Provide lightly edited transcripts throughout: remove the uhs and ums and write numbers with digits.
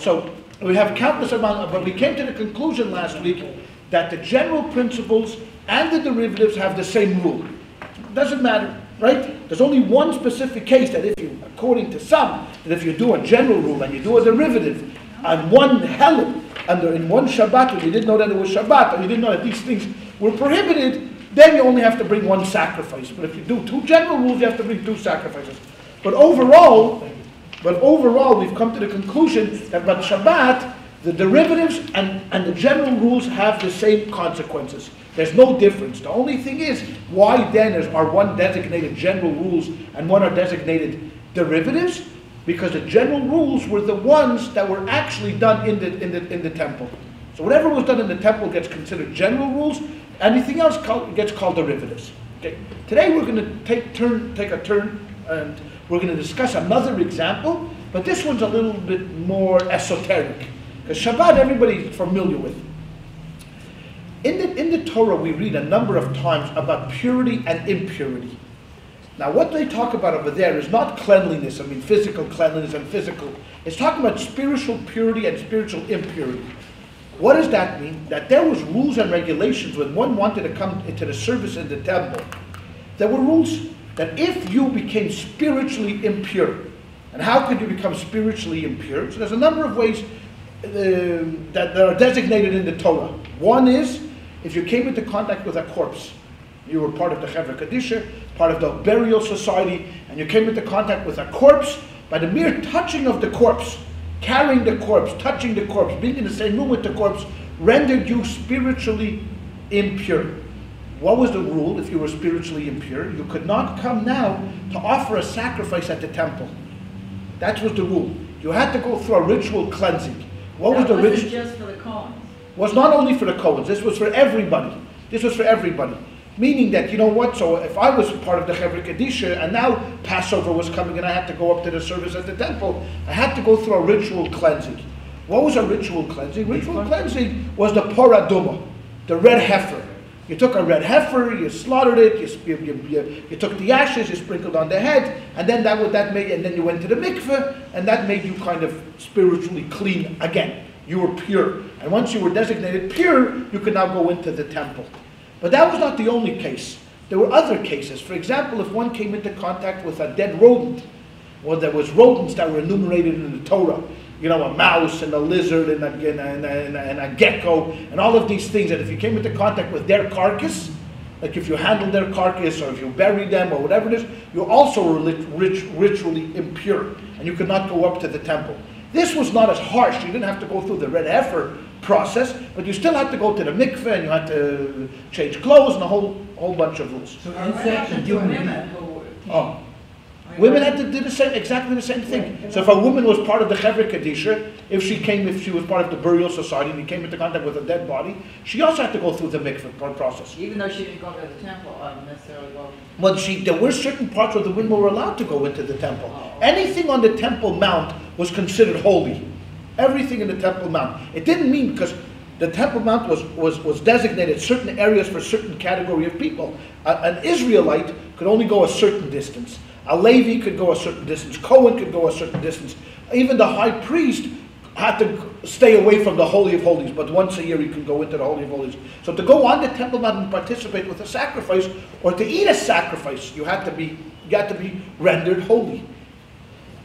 So we have countless amounts, but we came to the conclusion last week that the general principles and the derivatives have the same rule. It doesn't matter, right? There's only one specific case that if you, according to some, that if you do a general rule and you do a derivative on one helen, and in one Shabbat, when you didn't know that it was Shabbat, or you didn't know that these things were prohibited, then you only have to bring one sacrifice. But if you do two general rules, you have to bring two sacrifices. But overall, we've come to the conclusion that by Shabbat, the derivatives and the general rules have the same consequences. There's no difference. The only thing is, why then are one designated general rules and one are designated derivatives? Because the general rules were the ones that were actually done in the temple. So whatever was done in the temple gets considered general rules. Anything else gets called derivatives. Okay. Today we're going to take a turn, and we're going to discuss another example, but this one's a little bit more esoteric, because Shabbat everybody's familiar with. In the Torah we read a number of times about purity and impurity. Now what they talk about over there is not cleanliness, I mean physical cleanliness and physical. It's talking about spiritual purity and spiritual impurity. What does that mean? That there was rules and regulations when one wanted to come into the service in the temple. There were rules that if you became spiritually impure, and how could you become spiritually impure? So there's a number of ways that are designated in the Torah. One is, if you came into contact with a corpse, you were part of the Chevra Kadisha, part of the burial society, and you came into contact with a corpse, by the mere touching of the corpse, carrying the corpse, touching the corpse, being in the same room with the corpse, rendered you spiritually impure. What was the rule if you were spiritually impure? You could not come now to offer a sacrifice at the temple. That was the rule. You had to go through a ritual cleansing. What was the ritual? Just for the Kohens. Was not only for the Kohens. This was for everybody. This was for everybody. Meaning that, you know what, so if I was part of the Chevra Kadisha and now Passover was coming and I had to go up to the service at the temple, I had to go through a ritual cleansing. What was a ritual cleansing? Ritual cleansing was the Paraduma, the red heifer. You took a red heifer, you slaughtered it, you took the ashes, you sprinkled on the head, and then and then you went to the mikveh, and that made you kind of spiritually clean again. You were pure. And once you were designated pure, you could now go into the temple. But that was not the only case. There were other cases. For example, if one came into contact with a dead rodent, well, there was rodents that were enumerated in the Torah. You know, a mouse and a lizard and a gecko and all of these things. And if you came into contact with their carcass, like if you handled their carcass or if you buried them or whatever it is, you also were ritually impure. And you could not go up to the temple. This was not as harsh. You didn't have to go through the red heifer process, but you still had to go to the mikveh and you had to change clothes and a whole bunch of rules. So in section women had to do exactly the same thing. So if a woman was part of the Chevra Kadisha, if she was part of the burial society and came into contact with a dead body, she also had to go through the mikveh process. Even though she didn't go to the temple, necessarily go. Well, there were certain parts where the women were allowed to go into the temple. Anything on the Temple Mount was considered holy. Everything in the Temple Mount. It didn't mean because the Temple Mount was designated certain areas for certain category of people. An Israelite could only go a certain distance. A Levi could go a certain distance. Cohen could go a certain distance. Even the high priest had to stay away from the Holy of Holies, but once a year he could go into the Holy of Holies. So to go on the Temple Mount and participate with a sacrifice, or to eat a sacrifice, you had to be rendered holy.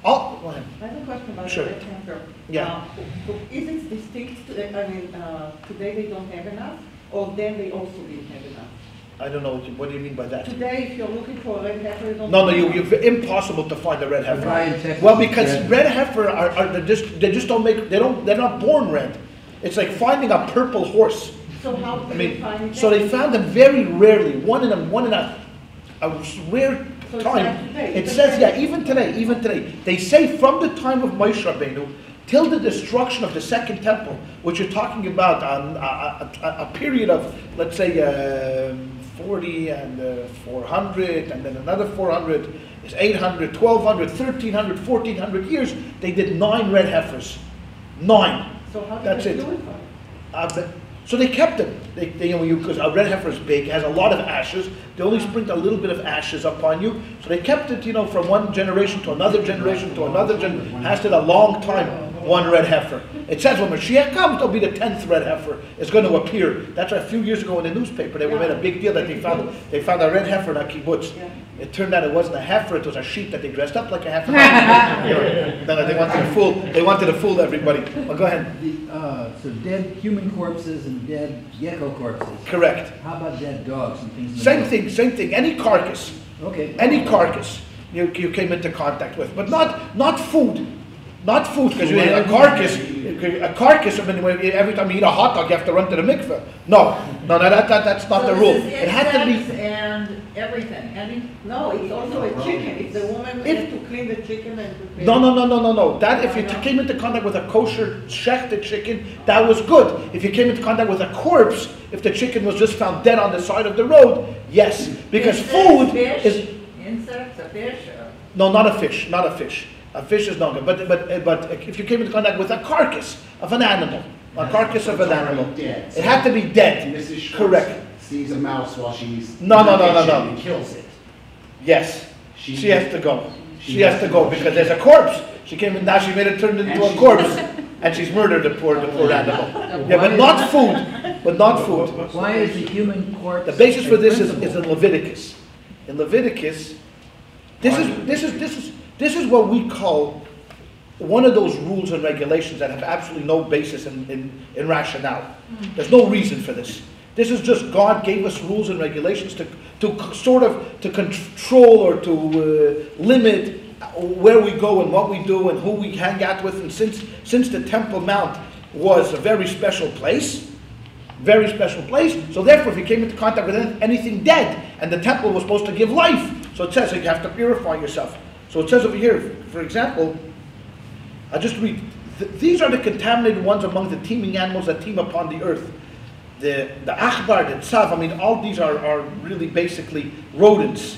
Oh, go ahead. I have a question about Sure. the red heifer. Yeah. Is it distinct? Today they don't have enough, or then they also didn't have enough? I don't know what do you mean by that. Today, if you're looking for a red heifer, you don't. No, you're impossible to find a red heifer. Right. Well, because red heifer they just don't make they're not born red. It's like finding a purple horse. So how do they find it? So they found them very rarely, one in a rare So it's time. like today, It says, yeah, even today. They say from the time of Moshe Rabbeinu till the destruction of the second temple, which you're talking about a period of, let's say, 40 and 400, and then another 400 is 800, 1200, 1300, 1400 years. They did 9 red heifers. 9. So how did That's they it. purify? So they kept them. Because a red heifer is big, has a lot of ashes. They only sprinkle a little bit of ashes upon you. So they kept it, from one generation to another generation to another generation. Lasted a long time. one red heifer. It says when Mashiach comes, there'll be the 10th red heifer. It's going to appear. That's why a few years ago in the newspaper, they made a big deal that they found a red heifer in a kibbutz. Yeah. It turned out it wasn't a heifer, it was a sheep that they dressed up like a heifer. They wanted to fool everybody. Well, go ahead. So dead human corpses and dead gecko corpses. Correct. How about dead dogs and things? Same thing. Any carcass. Okay. Any carcass you came into contact with, but not food. Not food, because a carcass, I mean, every time you eat a hot dog, you have to run to the mikveh. No, that's not the rule. It had to be. And everything. No, it's also a chicken. If the woman had to clean the chicken and prepare. No. That if you came into contact with a kosher shechted chicken, that was good. If you came into contact with a corpse, if the chicken was just found dead on the side of the road, yes, because food is. Insects, a fish. No, not a fish. A fish is not good. But if you came into contact with a carcass of an animal, it had to be dead. Mrs. Schwartz Correct. sees a mouse while she's No. and kills it. Yes. She has to go. She has to go because there's a corpse. She came in now. She made it turned into a corpse, and she's murdered the poor animal. Yeah, but not food. But not food. Why is the human corpse? The basis for this is in Leviticus. In Leviticus, this is what we call one of those rules and regulations that have absolutely no basis in rationale. There's no reason for this. This is just God gave us rules and regulations to sort of to control or to limit where we go and what we do and who we hang out with. And since the Temple Mount was a very special place, so therefore if you came into contact with anything dead, and the temple was supposed to give life, so it says you have to purify yourself. So it says over here, for example, I'll just read. These are the contaminated ones among the teeming animals that teem upon the earth. The achbar, the tzav, I mean, all these are really basically rodents.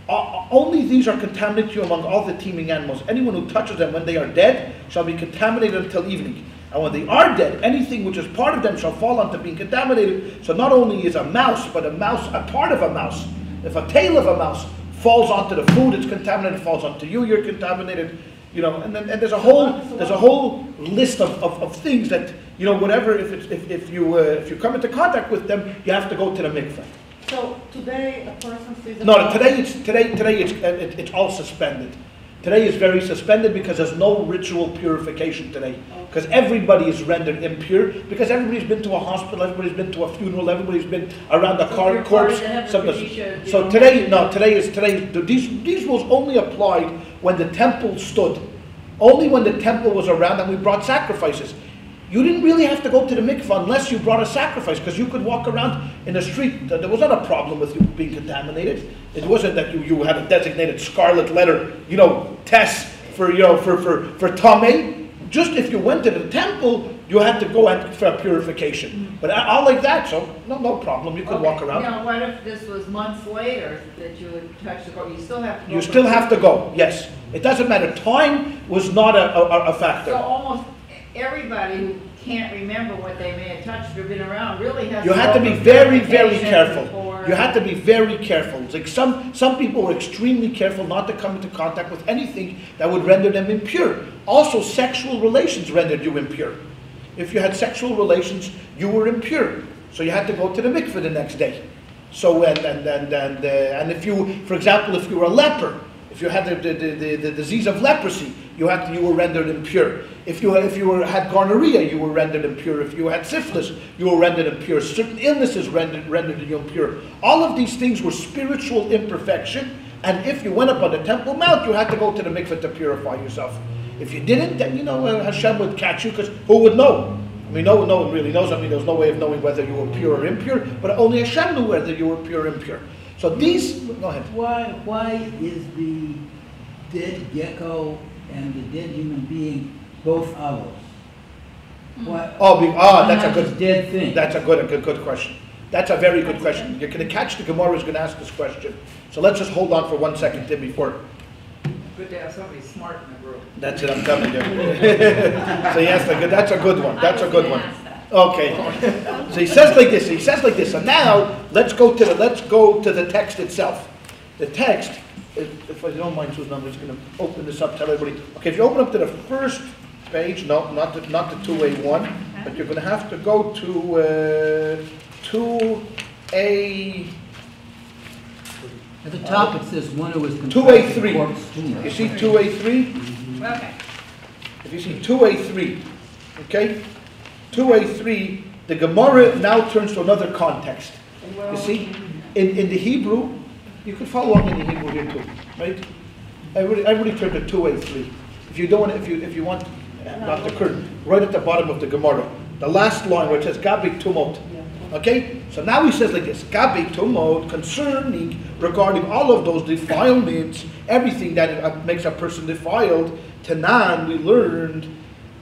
Only these are contaminated to you among all the teeming animals. Anyone who touches them when they are dead shall be contaminated until evening. And when they are dead, anything which is part of them shall fall onto being contaminated. So not only is a mouse, but a part of a mouse. If a tail of a mouse falls onto the food, it's contaminated. Falls onto you, you're contaminated. And there's a whole list of things that whatever. If you come into contact with them, you have to go to the mikveh. So today a person sees. Today it's all suspended. Today is very suspended because there's no ritual purification today. Because everybody is rendered impure. Because everybody's been to a hospital, everybody's been to a funeral, everybody's been around a corpse. So these rules only applied when the temple stood. Only when the temple was around and we brought sacrifices. You didn't really have to go to the mikvah unless you brought a sacrifice, because you could walk around in the street. There was not a problem with you being contaminated. It wasn't that you had a designated scarlet letter, test for tamei. Just if you went to the temple, you had to go for a purification. But all like that, so no problem. You could walk around. Now, what if this was months later that you would touch the corpse? You still have to go. You still have to go. Yes, it doesn't matter. Time was not a factor. So almost everybody who can't remember what they may have touched or been around really has. You had to be very, very careful. You had to be very careful. It's like some people were extremely careful not to come into contact with anything that would render them impure. Also, sexual relations rendered you impure. If you had sexual relations, you were impure. So you had to go to the mikveh the next day. So and if you, for example, if you were a leper, if you had the disease of leprosy, you were rendered impure. If you had gonorrhea, you were rendered impure. If you had syphilis, you were rendered impure. Certain illnesses rendered you impure. All of these things were spiritual imperfection. And if you went up on the Temple Mount, you had to go to the mikveh to purify yourself. If you didn't, then Hashem would catch you, because who would know? I mean, no one really knows. I mean, there's no way of knowing whether you were pure or impure, but only Hashem knew whether you were pure or impure. So these, go ahead. Why is the dead gecko and the dead human being both owls? That's a good dead thing. That's a good question. That's a very good question. You're going to catch the Gemara is going to ask this question. So let's just hold on for 1 second, Tim, before. Good to have somebody smart in the group. That's it, I'm telling you. So yes, that's a good one. That's a good one. Okay. So he says like this. So now let's go to the text itself. The text, if I don't mind whose number, I'm just going to open this up, tell everybody. Okay, if you open up to the first page. No, not the 2A1, but you're going to have to go to 2A. At the top it says one who is 2A3. corpse tumor. You see 2A3? Okay. If you see 2A3, okay? 2A3, the Gemara now turns to another context. You see? In the Hebrew, you could follow along in the Hebrew here too, right? Everybody turn to 2A3. If you don't want, if you want, not the curtain, right at the bottom of the Gemara, the last line where it says Gabi Tumot. Okay, so now he says like this: Gabi Tumot, concerning regarding all of those defilements, everything that makes a person defiled. Tanan, we learned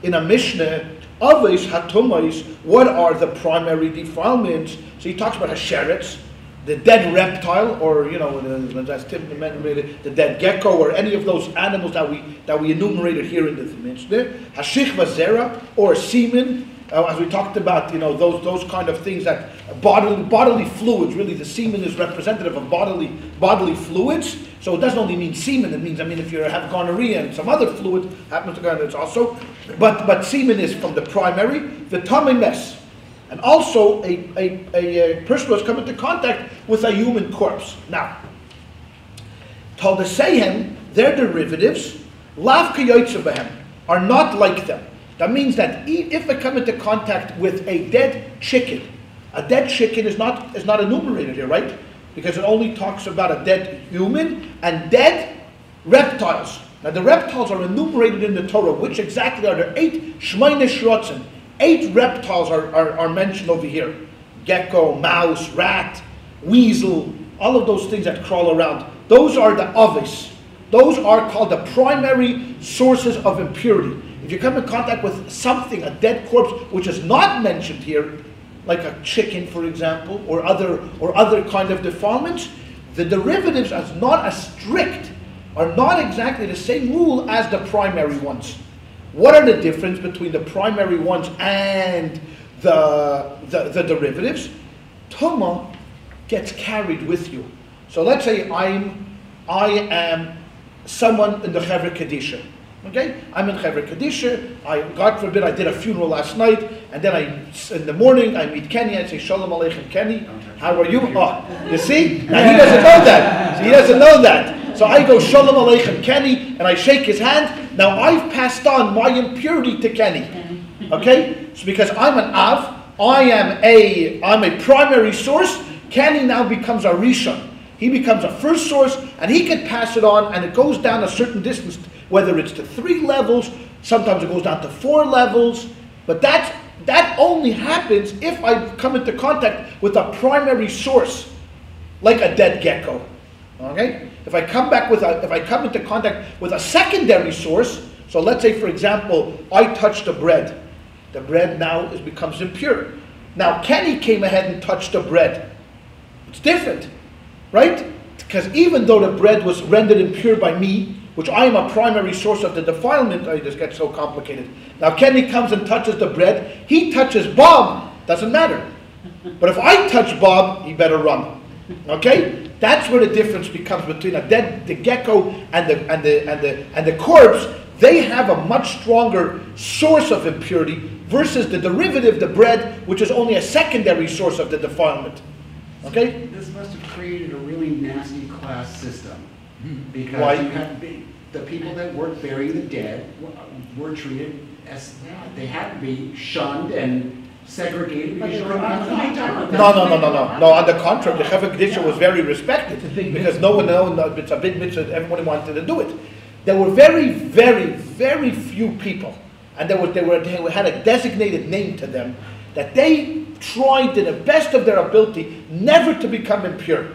in a Mishnah, Aves Hatumais, what are the primary defilements? So he talks about Hasheretz, the dead reptile, or as Tim enumerated, the dead gecko, or any of those animals that we enumerated here in the Mishnah. Hashich Vazera, or semen, as we talked about, those kind of things that bodily fluids. Really, the semen is representative of bodily fluids. So it doesn't only mean semen. It means, if you have gonorrhea and some other fluid happens to go, it's also. But semen is from the primary, the tummy mess. And also a person who has come into contact with a human corpse. Now, Taldeseihem, their derivatives, lav k'yoytze are not like them. That means that if I come into contact with a dead chicken is not enumerated here, right? Because it only talks about a dead human and dead reptiles. Now the reptiles are enumerated in the Torah. Which exactly are there? 8 shmeine shrotzen. 8 reptiles are mentioned over here. Gecko, mouse, rat, weasel, all of those things that crawl around. Those are the avis. Those are called the primary sources of impurity. If you come in contact with something, a dead corpse, which is not mentioned here, like a chicken, for example, or other kind of defilements, the derivatives are not as strict, are not exactly the same rule as the primary ones. What are the difference between the primary ones and the derivatives? Tuma gets carried with you. So let's say I am someone in the Chevra Kedisha. Okay, I'm in Chevra Kedisha. God forbid, I did a funeral last night, and then in the morning I meet Kenny and I say Shalom Aleichem, Kenny. How are you? Oh, you see? Now he doesn't know that. So he doesn't know that. So I go Shalom Aleichem, Kenny, and I shake his hand. Now I've passed on my impurity to Kenny. Okay, so because I'm an Av, I'm a primary source. Kenny now becomes a Rishon. He becomes a first source, and he can pass it on, and it goes down a certain distance. Whether it's to 3 levels, sometimes it goes down to 4 levels, but that only happens if I come into contact with a primary source, like a dead gecko. Okay? If I come into contact with a secondary source, so let's say, for example, I touch the bread now becomes impure. Now Kenny came ahead and touched the bread. It's different, right? Because even though the bread was rendered impure by me, which I am a primary source of the defilement, I just get so complicated. Now Kenny comes and touches the bread, he touches Bob, doesn't matter. But if I touch Bob, he better run. Okay? That's where the difference becomes between the gecko and the corpse. They have a much stronger source of impurity versus the derivative, the bread, which is only a secondary source of the defilement. Okay? This must have created a really nasty class system. Because Why? you have the people that work burying the dead were treated as they had to be shunned and segregated. But because they you were don't have not- time. No. On the contrary, the Chevra Kedisha was very respected because no one knows it's a big mitzvah. Everybody wanted to do it. There were very, very, very few people, and they had a designated name to them that they tried to the best of their ability never to become impure.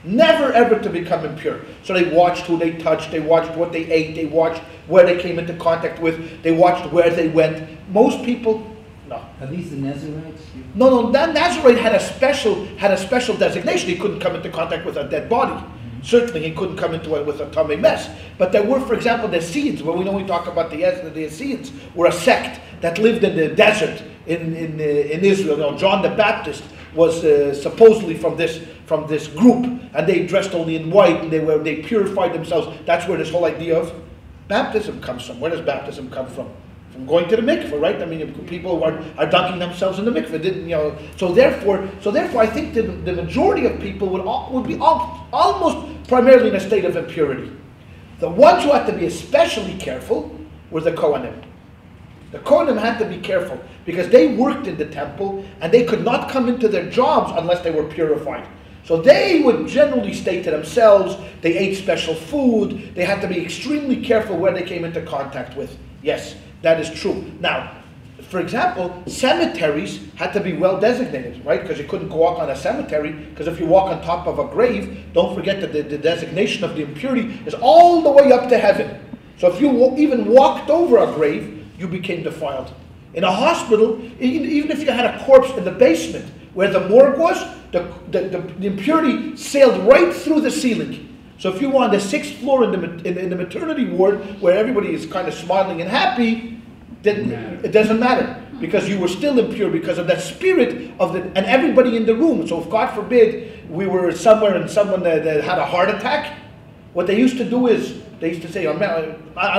Never ever to become impure. So they watched who they touched, they watched what they ate, they watched where they came into contact with, they watched where they went. Most people, no. Are these the Nazarites? No, that Nazarite had a special designation. He couldn't come into contact with a dead body. Certainly he couldn't come into it with a tummy mess. But there were, for example, the Essenes. Well, we talk about the Essenes were a sect that lived in the desert in Israel. John the Baptist was supposedly from this group, and they dressed only in white, and they purified themselves. That's where this whole idea of baptism comes from. Where does baptism come from? from going to the mikveh, right? I mean, people are dunking themselves in the mikveh, didn't, so therefore, I think the majority of people would be almost primarily in a state of impurity. The ones who had to be especially careful were the Kohanim. The Kohanim had to be careful because they worked in the temple and they could not come into their jobs unless they were purified. So they would generally stay to themselves, they ate special food, they had to be extremely careful where they came into contact with. Yes, that is true. Now, for example, cemeteries had to be well designated, right? Because you couldn't walk on a cemetery, because if you walk on top of a grave, don't forget that the designation of the impurity is all the way up to heaven. So if you even walked over a grave, you became defiled. In a hospital, even if you had a corpse in the basement where the morgue was, the impurity sailed right through the ceiling. So if you were on the 6th floor in the maternity ward where everybody is kind of smiling and happy, then it doesn't matter because you were still impure because of that spirit and everybody in the room. So if God forbid we were somewhere and someone that had a heart attack, what they used to do is they used to say, I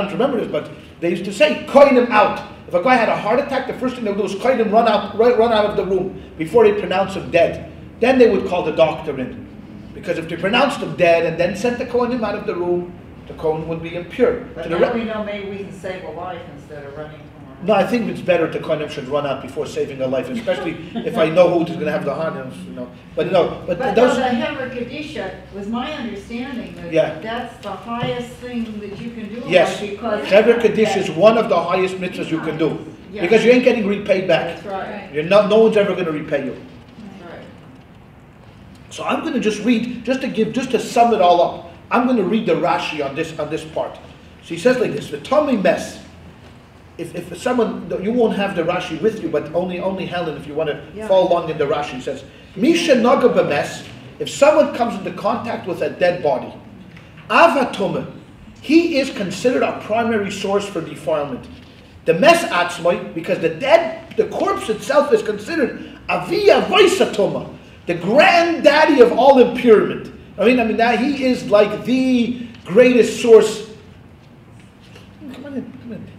don't remember this, but they used to say, coin him out. If a guy had a heart attack, the first thing they would do is coin him, run out of the room before they pronounce him dead. Then they would call the doctor in. Because if they pronounced him dead and then sent the Kohanim out of the room, the Kohen would be impure. But So now we know maybe we can save a life instead of running from our... No, I think it's better the Kohanim should run out before saving a life, especially if I know who's going to have the heart. But those. The Hever Kadisha was my understanding that that's the highest thing that you can do. Yes, because Hever Kadisha is one of the highest mitzvahs you can do because you ain't getting repaid back. That's right. No one's ever going to repay you. That's right. So I'm going to just read, just to sum it all up. I'm going to read the Rashi on this part. So he says like this: the tummy mess. If someone, you won't have the Rashi with you, but only Helen, if you want to follow along in the Rashi, he says, Misha naga b'mes, if someone comes into contact with a dead body, avatome, he is considered a primary source for defilement. The mes atzmai, because the corpse itself is considered avia vaisatoma, the granddaddy of all impurement. I mean that he is like the greatest source.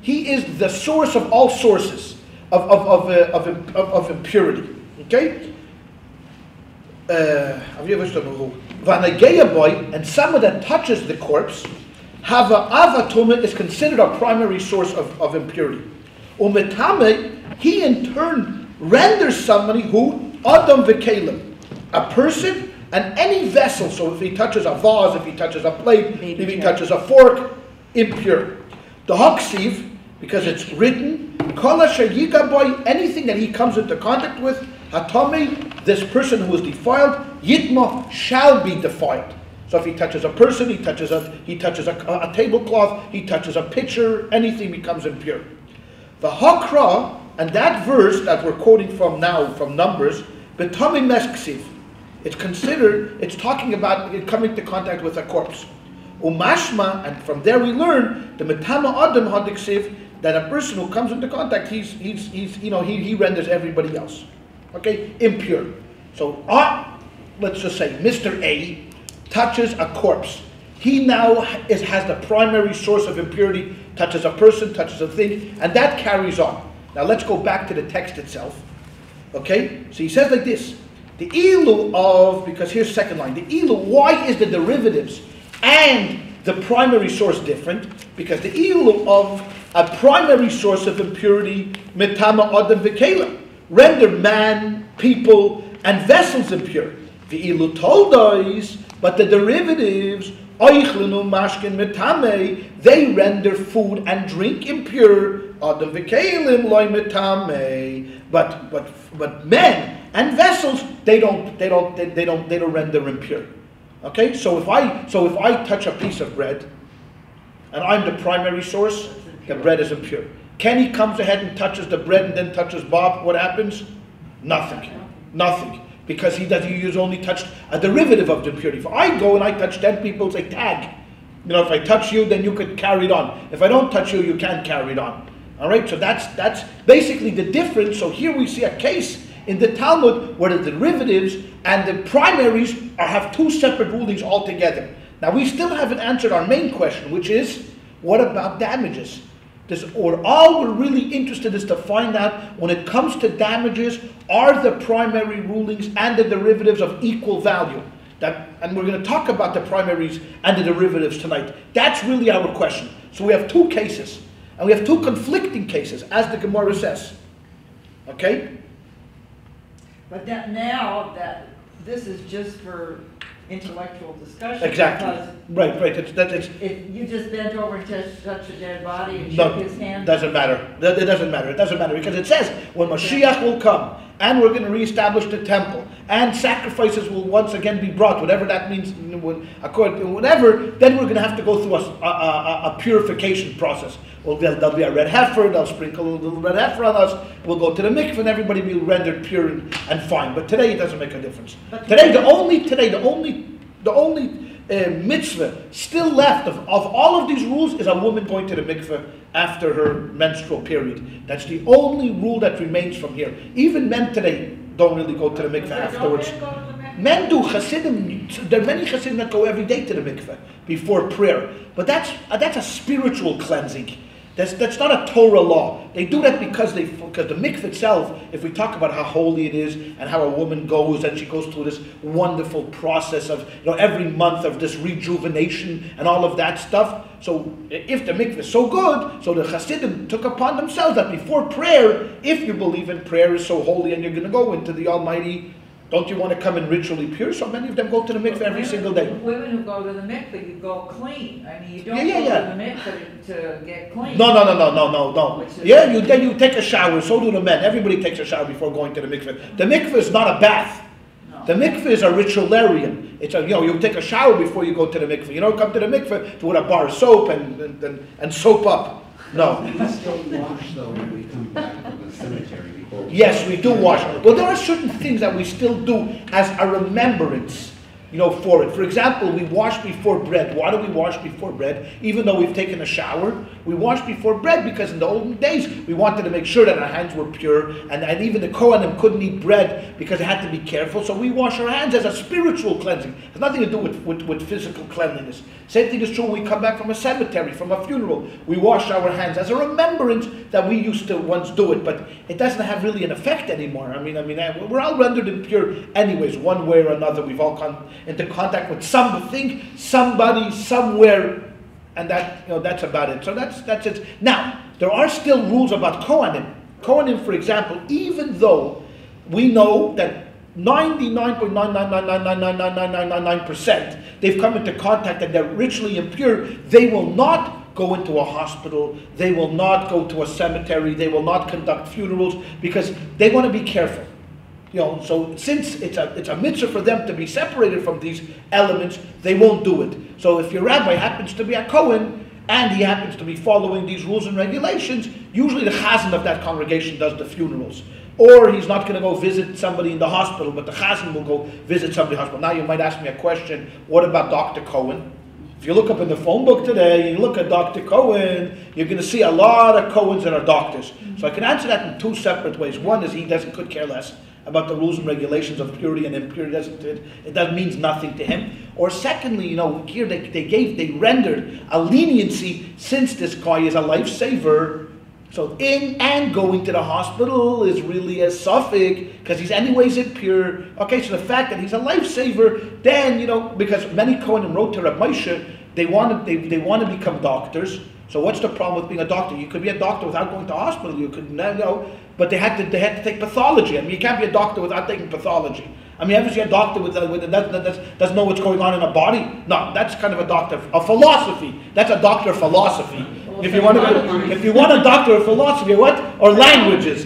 He is the source of all sources of impurity. Okay? And someone that touches the corpse, avatome is considered a primary source of impurity. Umetame, he in turn renders somebody who adam v'kelim, a person and any vessel. So if he touches a vase, if he touches a plate, if he touches a fork, impure. The haksiv, because it's written, kol asher yiga boy, anything that he comes into contact with, hatami, this person who is defiled, yitma, shall be defiled. So if he touches a person, he touches a tablecloth, he touches a pitcher, anything becomes impure. The hakra, and that verse that we're quoting from now, from Numbers, betami mesksiv, it's talking about it coming into contact with a corpse. Umashma, and from there we learn the metama adam hadiksiv, that a person who comes into contact, he renders everybody else, okay, impure. So let's just say Mr. A touches a corpse. He now has the primary source of impurity, touches a person, touches a thing, and that carries on. Now let's go back to the text itself. Okay, so he says like this: the ilu of, because here's second line, the ilu, why is the derivatives and the primary source different? Because the ilu of a primary source of impurity, metama adam v'kela, render man, people, and vessels impure. The ilu toldois, but the derivatives, oichlenu mashkin metame, they render food and drink impure. Adam v'kelim loy metame, but men and vessels they don't render impure. Okay, so if I touch a piece of bread, and I'm the primary source, the bread is impure. Kenny comes ahead and touches the bread and then touches Bob. What happens? Nothing. Because he only touched a derivative of the impurity. If I go and I touch 10 people, say tag. If I touch you, then you could carry it on. If I don't touch you, you can't carry it on. All right. So that's basically the difference. So here we see a case in the Talmud where the derivatives and the primaries have two separate rulings altogether. Now we still haven't answered our main question, which is, what about damages? All we're really interested is to find out, when it comes to damages, are the primary rulings and the derivatives of equal value? And we're going to talk about the primaries and the derivatives tonight. That's really our question. So we have two cases, and we have two conflicting cases, as the Gemara says. Okay? But now that this is just for intellectual discussion. Exactly. Right. If you just bent over and touched a dead body and shook his hand. Doesn't matter. It doesn't matter because it says when Mashiach will come and we're going to reestablish the temple and sacrifices will once again be brought, whatever that means, whatever. Then we're going to have to go through a purification process. Well, there'll be a red heifer. They'll sprinkle a little red heifer on us. We'll go to the mikveh, and everybody will be rendered pure and fine. But today it doesn't make a difference. Today the only mitzvah still left of all of these rules is a woman going to the mikveh after her menstrual period. That's the only rule that remains from here. Even men today don't really go to the mikveh afterwards. Men do. Chassidim, there are many Chassidim that go every day to the mikveh before prayer. But that's a spiritual cleansing. That's not a Torah law. They do that because the mikveh itself, if we talk about how holy it is and how a woman goes and she goes through this wonderful process of every month of this rejuvenation and all of that stuff. So if the mikveh is so good, so the Chassidim took upon themselves that before prayer, if you believe in prayer is so holy and you're going to go into the Almighty, don't you want to come in ritually pure? So many of them go to the mikveh every single day. Women who go to the mikveh, you go clean. I mean, you don't go to the mikveh to get clean. No. Yeah, you take a shower. So do the men. Everybody takes a shower before going to the mikveh. The mikveh is not a bath. No. The mikveh is a ritualarium. It's you take a shower before you go to the mikveh. You don't come to the mikveh with a bar of soap and soap up. No. We still wash though when we come back from the cemetery. Yes, we do wash. Well, there are certain things that we still do as a remembrance, for it. For example, we wash before bread. Why do we wash before bread? Even though we've taken a shower, we wash before bread because in the olden days, we wanted to make sure that our hands were pure, and even the Kohanim couldn't eat bread because they had to be careful, so we wash our hands as a spiritual cleansing. It has nothing to do with physical cleanliness. Same thing is true when we come back from a cemetery, from a funeral. We wash our hands as a remembrance that we used to once do it, but it doesn't have really an effect anymore. I mean, we're all rendered impure anyways, one way or another. We've all come into contact with something, somebody, somewhere, and that's about it. So that's it. Now, there are still rules about Kohanim. Kohanim, for example, even though we know that 99.999999999% they've come into contact and they're ritually impure, they will not go into a hospital, they will not go to a cemetery, they will not conduct funerals because they want to be careful. So since it's a mitzvah for them to be separated from these elements, they won't do it. So if your rabbi happens to be a Kohen and he happens to be following these rules and regulations, usually the chazan of that congregation does the funerals. Or he's not going to go visit somebody in the hospital, but the chazan will go visit somebody in the hospital. Now you might ask me a question, what about Dr. Cohen? If you look up in the phone book today, and you look at Dr. Cohen, you're going to see a lot of Cohens that are doctors. So I can answer that in two separate ways. One is he could care less about the rules and regulations of purity and impurity. That means nothing to him. Or secondly, here they rendered a leniency since this guy is a lifesaver. So going to the hospital is really a suffix because he's anyways impure. Okay, so the fact that he's a lifesaver, then because many Kohanim wrote to Rabbi Moshe, they want to become doctors. So what's the problem with being a doctor? You could be a doctor without going to hospital. You could but they had to take pathology. I mean, you can't be a doctor without taking pathology. I mean, ever see a doctor that doesn't know what's going on in a body? No, that's kind of a doctor of philosophy. That's a doctor of philosophy. If you want a doctor of philosophy, what? Or languages.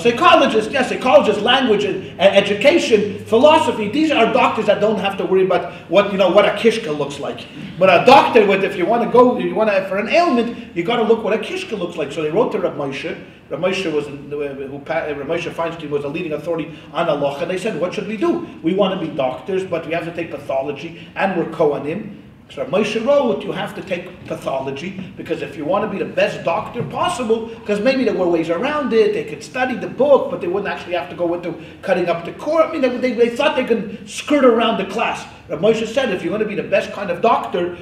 Psychologists, yes, psychologists, language and education, philosophy. These are doctors that don't have to worry about what a kishka looks like. But a doctor, if you want to for an ailment, you got to look what a kishka looks like. So they wrote to Rabbi Moshe. Rabbi Moshe Rabbi Moshe Feinstein was a leading authority on halacha, and they said, what should we do? We want to be doctors, but we have to take pathology, and we're Kohanim. So Moshe wrote, you have to take pathology, because if you want to be the best doctor possible, because maybe there were ways around it, they could study the book, but they wouldn't actually have to go into cutting up the core. I mean, they thought they could skirt around the class. Rabbi Moshe said, if you're going to be the best kind of doctor,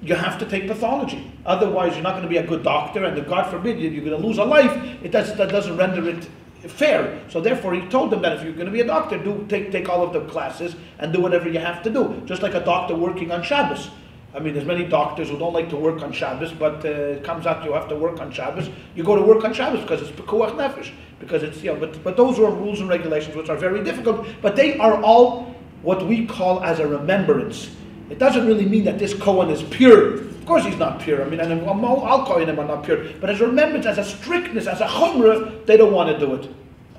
you have to take pathology. Otherwise, you're not going to be a good doctor, and God forbid you're going to lose a life. That doesn't render it fair. So therefore, he told them that if you're going to be a doctor, take all of the classes and do whatever you have to do. Just like a doctor working on Shabbos. I mean, there's many doctors who don't like to work on Shabbos, but it comes out you have to work on Shabbos. You go to work on Shabbos because it's pekuach nefesh, because it's But those are rules and regulations which are very difficult. But they are all what we call as a remembrance. It doesn't really mean that this Kohen is pure. Of course he's not pure. I mean, and all Kohenim are not pure. But as a remembrance, as a strictness, as a chumrah, they don't want to do it.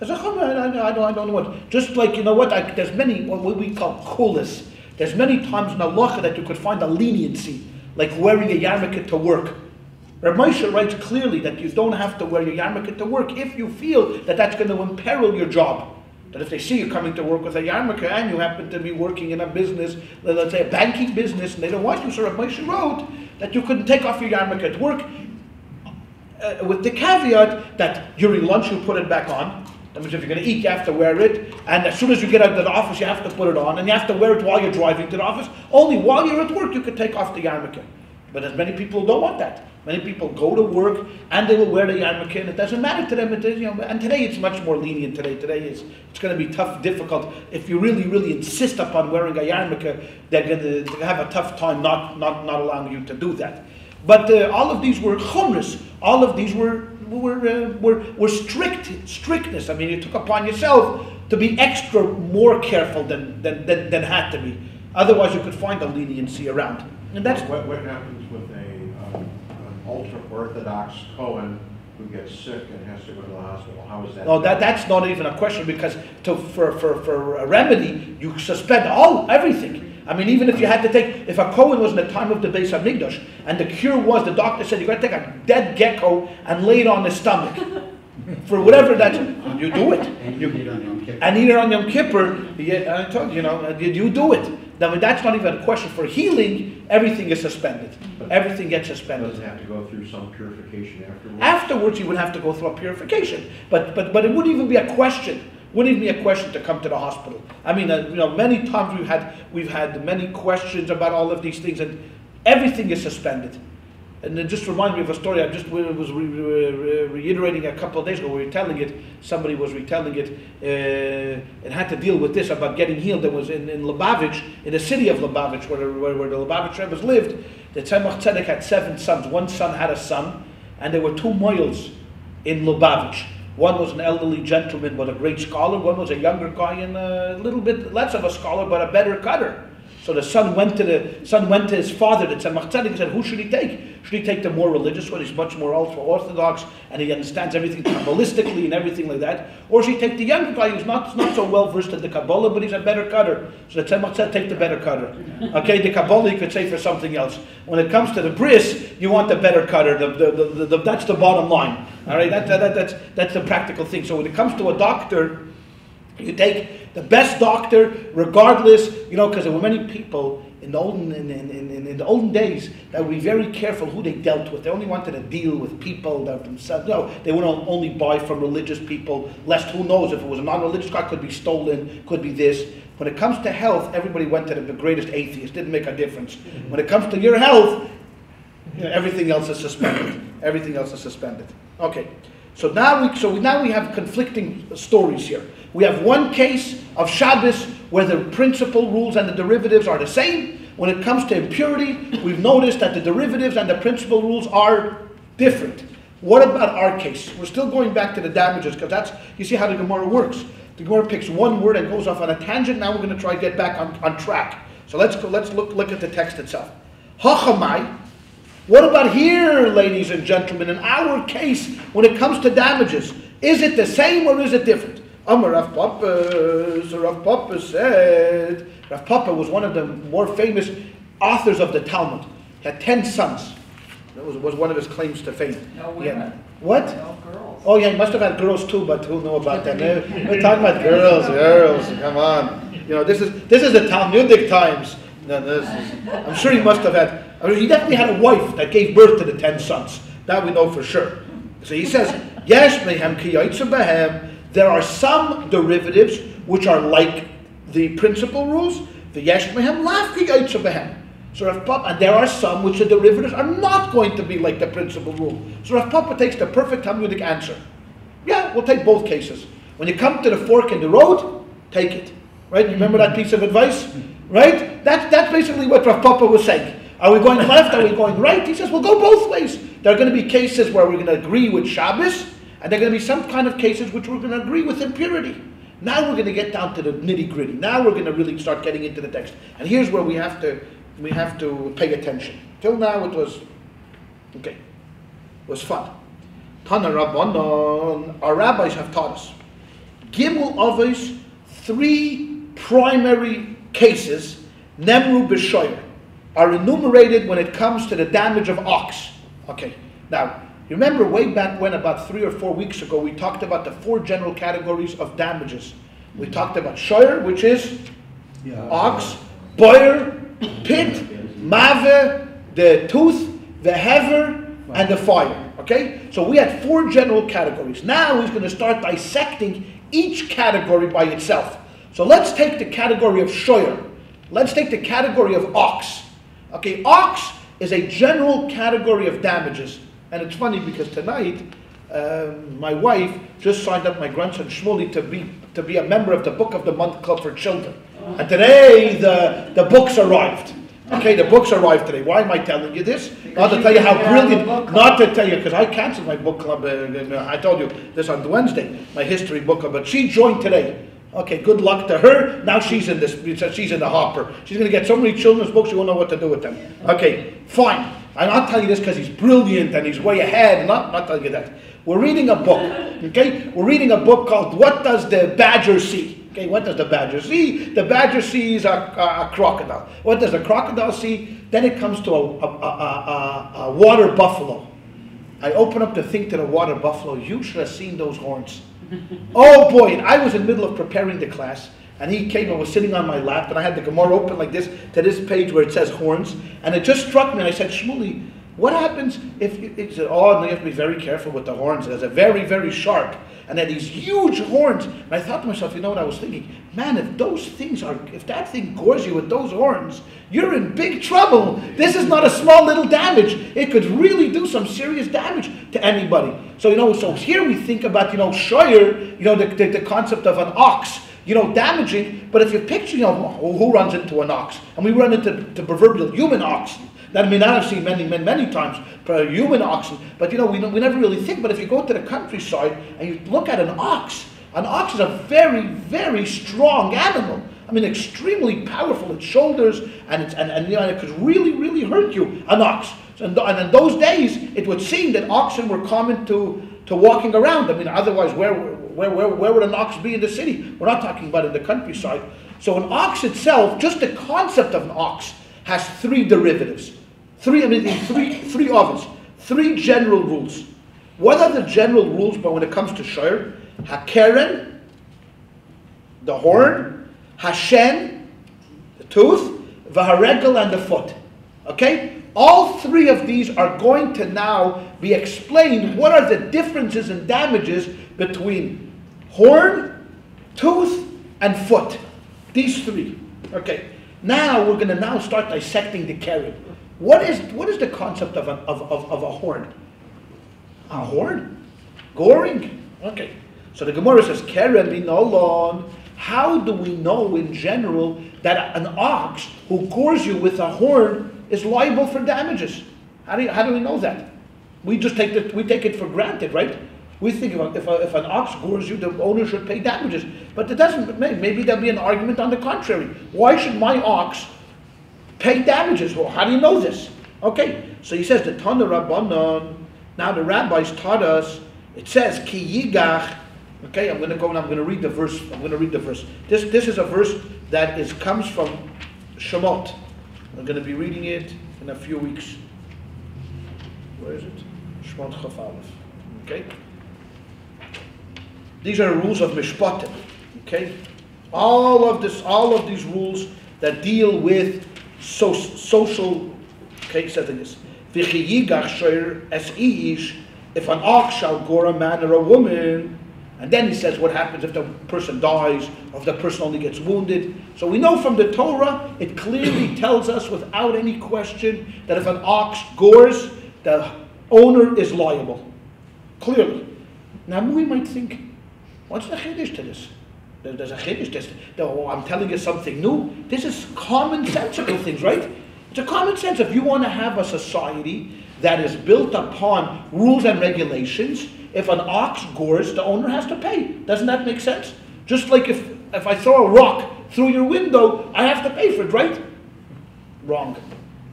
As a chumrah, I don't know what. Just like, there's many, what we call chulas. There's many times in halacha that you could find a leniency, like wearing a yarmulke to work. Rabbi Moshe writes clearly that you don't have to wear your yarmulke to work if you feel that that's going to imperil your job. That if they see you coming to work with a yarmulke and you happen to be working in a business, let's say a banking business, and they don't want you, so Rabbi Moshe wrote that you couldn't take off your yarmulke at work, with the caveat that during lunch you put it back on. That means if you're going to eat, you have to wear it. And as soon as you get out of the office, you have to put it on. And you have to wear it while you're driving to the office. Only while you're at work, you can take off the yarmulke. But as many people don't want that. Many people go to work and they will wear the yarmulke, and it doesn't matter to them. It is, and today it's much more lenient. Today it's going to be tough, difficult. If you really, really insist upon wearing a yarmulke, they're going to have a tough time not allowing you to do that. But all of these were chumras. All of these were strictness. I mean, you took upon yourself to be extra more careful than had to be. Otherwise, you could find a leniency around. And that's what happens with an ultra-Orthodox Kohen who gets sick and has to go to the hospital. How is that? No, that's not even a question, because for a remedy, you suspend everything. I mean, even if you had to if a Kohen was in the time of the Beis HaMikdash, and the cure was, the doctor said, you got to take a dead gecko and lay it on his stomach. For whatever you do it. And you eat it on Yom Kippur. And eat it on Yom Kippur. I told you do it. I mean, that's not even a question. For healing, everything is suspended. Everything gets suspended. Does it have to go through some purification afterwards? Afterwards, you would have to go through a purification. But it wouldn't even be a question. Wouldn't even be a question to come to the hospital. I mean, many times we've had many questions about all of these things, and everything is suspended. And it just reminded me of a story I was reiterating a couple of days ago. We were telling it. Somebody was retelling it. It had to deal with this about getting healed. There was in Lubavitch, in the city of Lubavitch, where the Lubavitch Rebbe's lived. The Tzemach Tzedek had 7 sons. One son had a son, and there were 2 moils in Lubavitch. One was an elderly gentleman but a great scholar. One was a younger guy and a little bit less of a scholar but a better cutter. So the son went to his father, the Tzemach Tzedek, and said, who should he take? Should he take the more religious one? He's much more ultra-Orthodox and he understands everything Kabbalistically and everything like that. Or should he take the younger guy who's not so well versed in the Kabbalah, but he's a better cutter? So the Tzemach Tzedek, take the better cutter. Okay, the Kabbalah you could say for something else. When it comes to the bris, you want the better cutter. That's the bottom line. All right, that's the practical thing. So when it comes to a doctor, you take the best doctor, regardless, because there were many people in the olden days that would be very careful who they dealt with. They only wanted to deal with people that themselves. No, they would only buy from religious people. Lest who knows, if it was a non-religious guy, could be stolen, could be this. When it comes to health, everybody went to the greatest atheist. Didn't make a difference. When it comes to your health, everything else is suspended. Everything else is suspended. Okay. So now we have conflicting stories here. We have one case of Shabbos where the principal rules and the derivatives are the same. When it comes to impurity, we've noticed that the derivatives and the principal rules are different. What about our case? We're still going back to the damages, because you see how the Gemara works. The Gemara picks one word and goes off on a tangent. Now we're going to try to get back on track. So let's look at the text itself. Hachamai. What about here, ladies and gentlemen, in our case, when it comes to damages? Is it the same or is it different? Amar Rav Papa, so Rav Papa said, Rav Papa was one of the more famous authors of the Talmud. He had 10 sons. That was one of his claims to fame. No women. What? No girls. Oh yeah, he must have had girls too, but who know about that? We're talking about girls, come on. This is the Talmudic times. No, I'm sure he must have had. He definitely had a wife that gave birth to the 10 sons. That we know for sure. So he says, Yesh mehem ki yaitzu behem. There are some derivatives which are like the principal rules. The yesh mehem lav ki yaitzu behem. So Rav Papa, and there are some which the derivatives are not going to be like the principal rule. So Rav Papa takes the perfect Talmudic answer. Yeah, we'll take both cases. When you come to the fork in the road, take it. Right? You remember that piece of advice? Right? That's basically what Rav Papa was saying. Are we going left? Are we going right? He says, we'll go both ways. There are going to be cases where we're going to agree with Shabbos, and there are going to be some kind of cases which we're going to agree with impurity. Now we're going to get down to the nitty-gritty. Now we're going to really start getting into the text. And here's where we have to pay attention. Till now it was, okay, it was fun. Tana Rabbanon, our rabbis have taught us. Gimel Avos, 3 primary cases, Nemru B'Shoyer, are enumerated when it comes to the damage of ox. Okay, now, remember way back when, about 3 or 4 weeks ago, we talked about the 4 general categories of damages. We talked about shoyer, which is ox, boyer, pit, mave, the tooth, the hever, and the fire. Okay? So we had 4 general categories. Now he's going to start dissecting each category by itself. So let's take the category of shoyer. Let's take the category of ox. Okay, ox is a general category of damages. And it's funny because tonight, my wife just signed up my grandson Shmuley to be a member of the Book of the Month Club for Children. And today the books arrived. Okay, the books arrived today. Why am I telling you this? Not to tell you how brilliant, not to tell you, because I canceled my book club, I told you this on Wednesday, my history book club, but she joined today. Okay, good luck to her. Now she's in she's in the hopper. She's going to get so many children's books, you won't know what to do with them. Okay, fine. I'm not telling you this because he's brilliant and he's way ahead. Not telling you that. We're reading a book. Okay, we're reading a book called "What Does the Badger See?" Okay, what does the badger see? The badger sees a crocodile. What does the crocodile see? Then it comes to a water buffalo. I open up the thing to the water buffalo. You should have seen those horns. Oh boy, and I was in the middle of preparing the class, and he came and was sitting on my lap, and I had the Gemara open like this to this page where it says horns, and it just struck me, and I said, Shmuley, what happens if it said, no, you have to be very careful with the horns. There's a very, very sharp. And then these huge horns. And I thought to myself, you know what I was thinking? Man, if that thing gores you with those horns, you're in big trouble. This is not a small little damage. It could really do some serious damage to anybody. So, so here we think about, shoyer, the concept of an ox, damaging. But if you picture, who runs into an ox? And we run into the proverbial human ox. That I mean, I've seen many times human oxen, but we never really think. But if you go to the countryside and you look at an ox is a very, very strong animal. I mean, extremely powerful. Its shoulders and it could really, really hurt you. An ox. And in those days, it would seem that oxen were common to walking around. I mean, otherwise, where would an ox be in the city? We're not talking about in the countryside. So an ox itself, just the concept of an ox, has 3 derivatives. 3 ovens. 3 general rules. What are the general rules but when it comes to shoyer? Hakeren, the horn, Hashen, the tooth, Vaharegel, and the foot. Okay? All 3 of these are going to now be explained. What are the differences and damages between horn, tooth, and foot? These 3. Okay. Now we're going to start dissecting the keren. What is the concept of a horn? A horn? Goring? Okay. So the Gemara says, keren minolon. How do we know in general that an ox who gores you with a horn is liable for damages? How do we know that? We just take it for granted, right? We think if an ox gores you, the owner should pay damages. But it doesn't. Maybe there'll be an argument on the contrary. Why should my ox pay damages? Well, how do you know this? Okay, so he says the Tana Rabbanon. Now the rabbis taught us. It says ki yigach. Okay, I'm going to go and I'm going to read the verse. This is a verse that comes from Shemot. I'm going to be reading it in a few weeks. Where is it? Shemot Chaf Aleph. Okay. These are rules of mishpatim. Okay, all of these rules that deal with social. Okay, says like this: if an ox shall gore a man or a woman, And then he says what happens if the person dies or if the person only gets wounded. So we know from the Torah, it clearly tells us without any question that if an ox gores, the owner is liable. Clearly. Now we might think, what's the chiddush to this? There's a chiddush. I'm telling you something new. This is commonsensical things, right? It's a common sense. If you want to have a society that is built upon rules and regulations, if an ox gores, the owner has to pay. Doesn't that make sense? Just like if I throw a rock through your window, I have to pay for it, right? Wrong.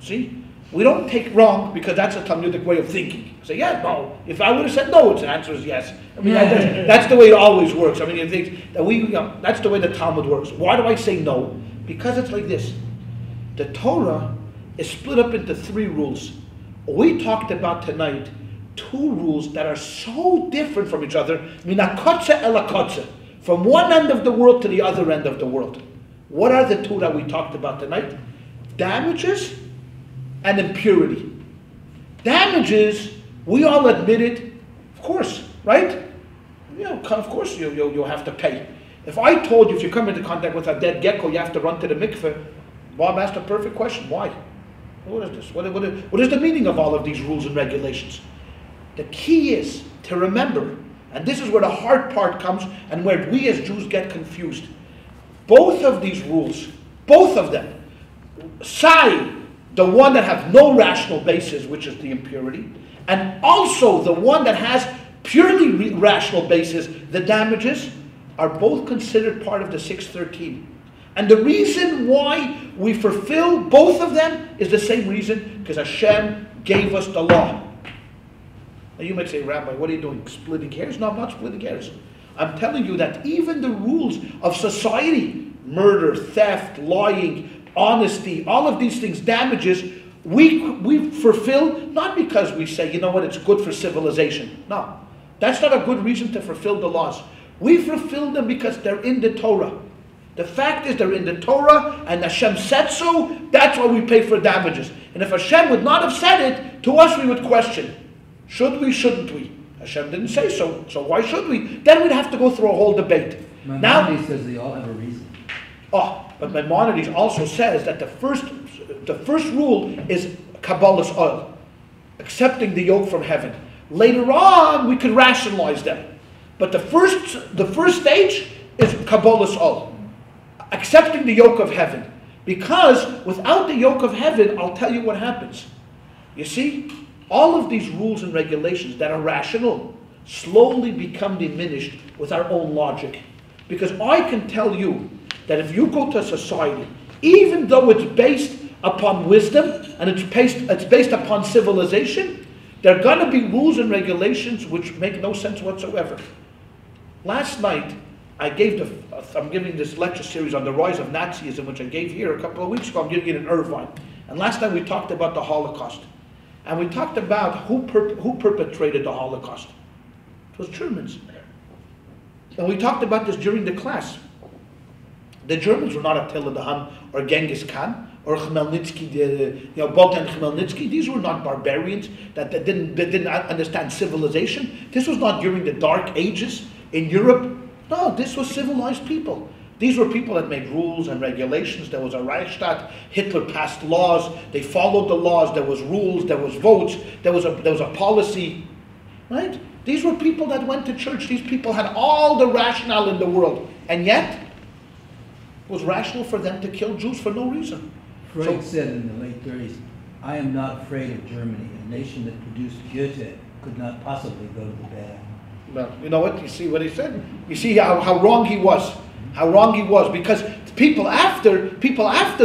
See? We don't take wrong because that's a Talmudic way of thinking. Say, yeah, no. If I would have said no, the answer is yes. I mean, that's the way it always works. I mean, you think that that's the way the Talmud works. Why do I say no? Because it's like this. The Torah is split up into 3 rules. We talked about tonight 2 rules that are so different from each other. Minakotze elakotze. From one end of the world to the other end of the world. What are the 2 that we talked about tonight? Damages and impurity. Damages, we all admit it, of course, right? Of course you'll have to pay. If I told you if you come into contact with a dead gecko, you have to run to the mikveh, Bob asked a perfect question. Why? What is this? What is the meaning of all of these rules and regulations? The key is to remember, and this is where the hard part comes and where we as Jews get confused. Both of these rules, both of them, the one that have no rational basis, which is the impurity, and also the one that has purely rational basis, the damages, are both considered part of the 613. And the reason why we fulfill both of them is the same reason, because Hashem gave us the law. Now you might say, Rabbi, what are you doing? Splitting hairs? No, I'm not splitting hairs. I'm telling you that even the rules of society, murder, theft, lying, honesty, all of these things, damages, we fulfill not because we say, you know what, it's good for civilization. No, that's not a good reason to fulfill the laws. We fulfill them because they're in the Torah. The fact is they're in the Torah and Hashem said so, that's why we pay for damages. And if Hashem would not have said it, to us we would question. Should we, shouldn't we? Hashem didn't say so, so why should we? Then we'd have to go through a whole debate. Maimonides says they all have a reason. But Maimonides also says that the first rule is Kabbalah's oil, accepting the yoke from heaven. Later on, we could rationalize them. But the first stage is Kabbalah's oil, accepting the yoke of heaven. Because without the yoke of heaven, I'll tell you what happens. You see, all of these rules and regulations that are rational slowly become diminished with our own logic. Because I can tell you that if you go to a society, even though it's based upon wisdom and it's based upon civilization, there are going to be rules and regulations which make no sense whatsoever. Last night, I'm giving this lecture series on the rise of Nazism, which I gave here a couple of weeks ago. I'm giving it in Irvine. And last time we talked about the Holocaust. And we talked about who perpetrated the Holocaust. It was Germans. And we talked about this during the class. The Germans were not Attila the Hun or Genghis Khan or Khmelnytsky, Bogdan Khmelnytsky. These were not barbarians that didn't understand civilization. This was not during the Dark Ages in Europe. No, this was civilized people. These were people that made rules and regulations. There was a Reichstag. Hitler passed laws. They followed the laws. There was rules. There was votes. There was a policy. Right? These were people that went to church. These people had all the rationale in the world. And yet, it was rational for them to kill Jews for no reason. Freud said in the late 30s, I am not afraid of Germany. A nation that produced Goethe could not possibly go to the bad. Well, you know what? You see what he said? You see how wrong he was. How wrong he was. Because people after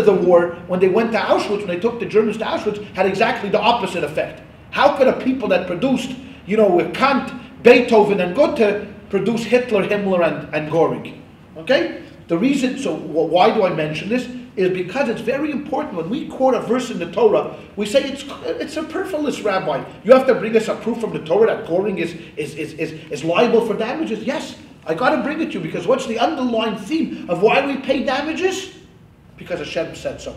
the war, when they went to Auschwitz, when they took the Germans to Auschwitz, had exactly the opposite effect. How could a people that produced, with Kant, Beethoven, and Goethe produce Hitler, Himmler, and Göring? Okay? The reason, so why do I mention this? Is because it's very important. When we quote a verse in the Torah, we say it's superfluous, Rabbi. You have to bring us a proof from the Torah that Göring is liable for damages. Yes, I got to bring it to you, because what's the underlying theme of why we pay damages? Because Hashem said so.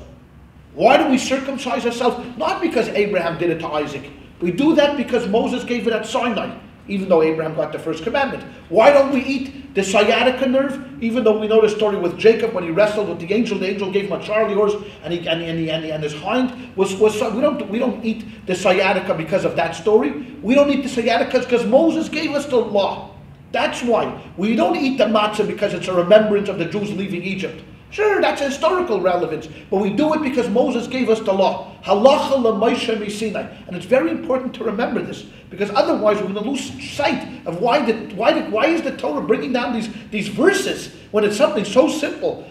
Why do we circumcise ourselves? Not because Abraham did it to Isaac. We do that because Moses gave it at Sinai. even though Abraham got the first commandment? Why don't we eat the sciatica nerve, even though we know the story with Jacob when he wrestled with the angel gave him a Charlie horse, and his hind was we don't eat the sciatica because of that story. We don't eat the sciatica because Moses gave us the law. That's why. We don't eat the matzah because it's a remembrance of the Jews leaving Egypt. Sure, that's historical relevance, but we do it because Moses gave us the law. Halacha l'Moshe miSinai, and it's very important to remember this, because otherwise we're going to lose sight of why is the Torah bringing down these verses when it's something so simple.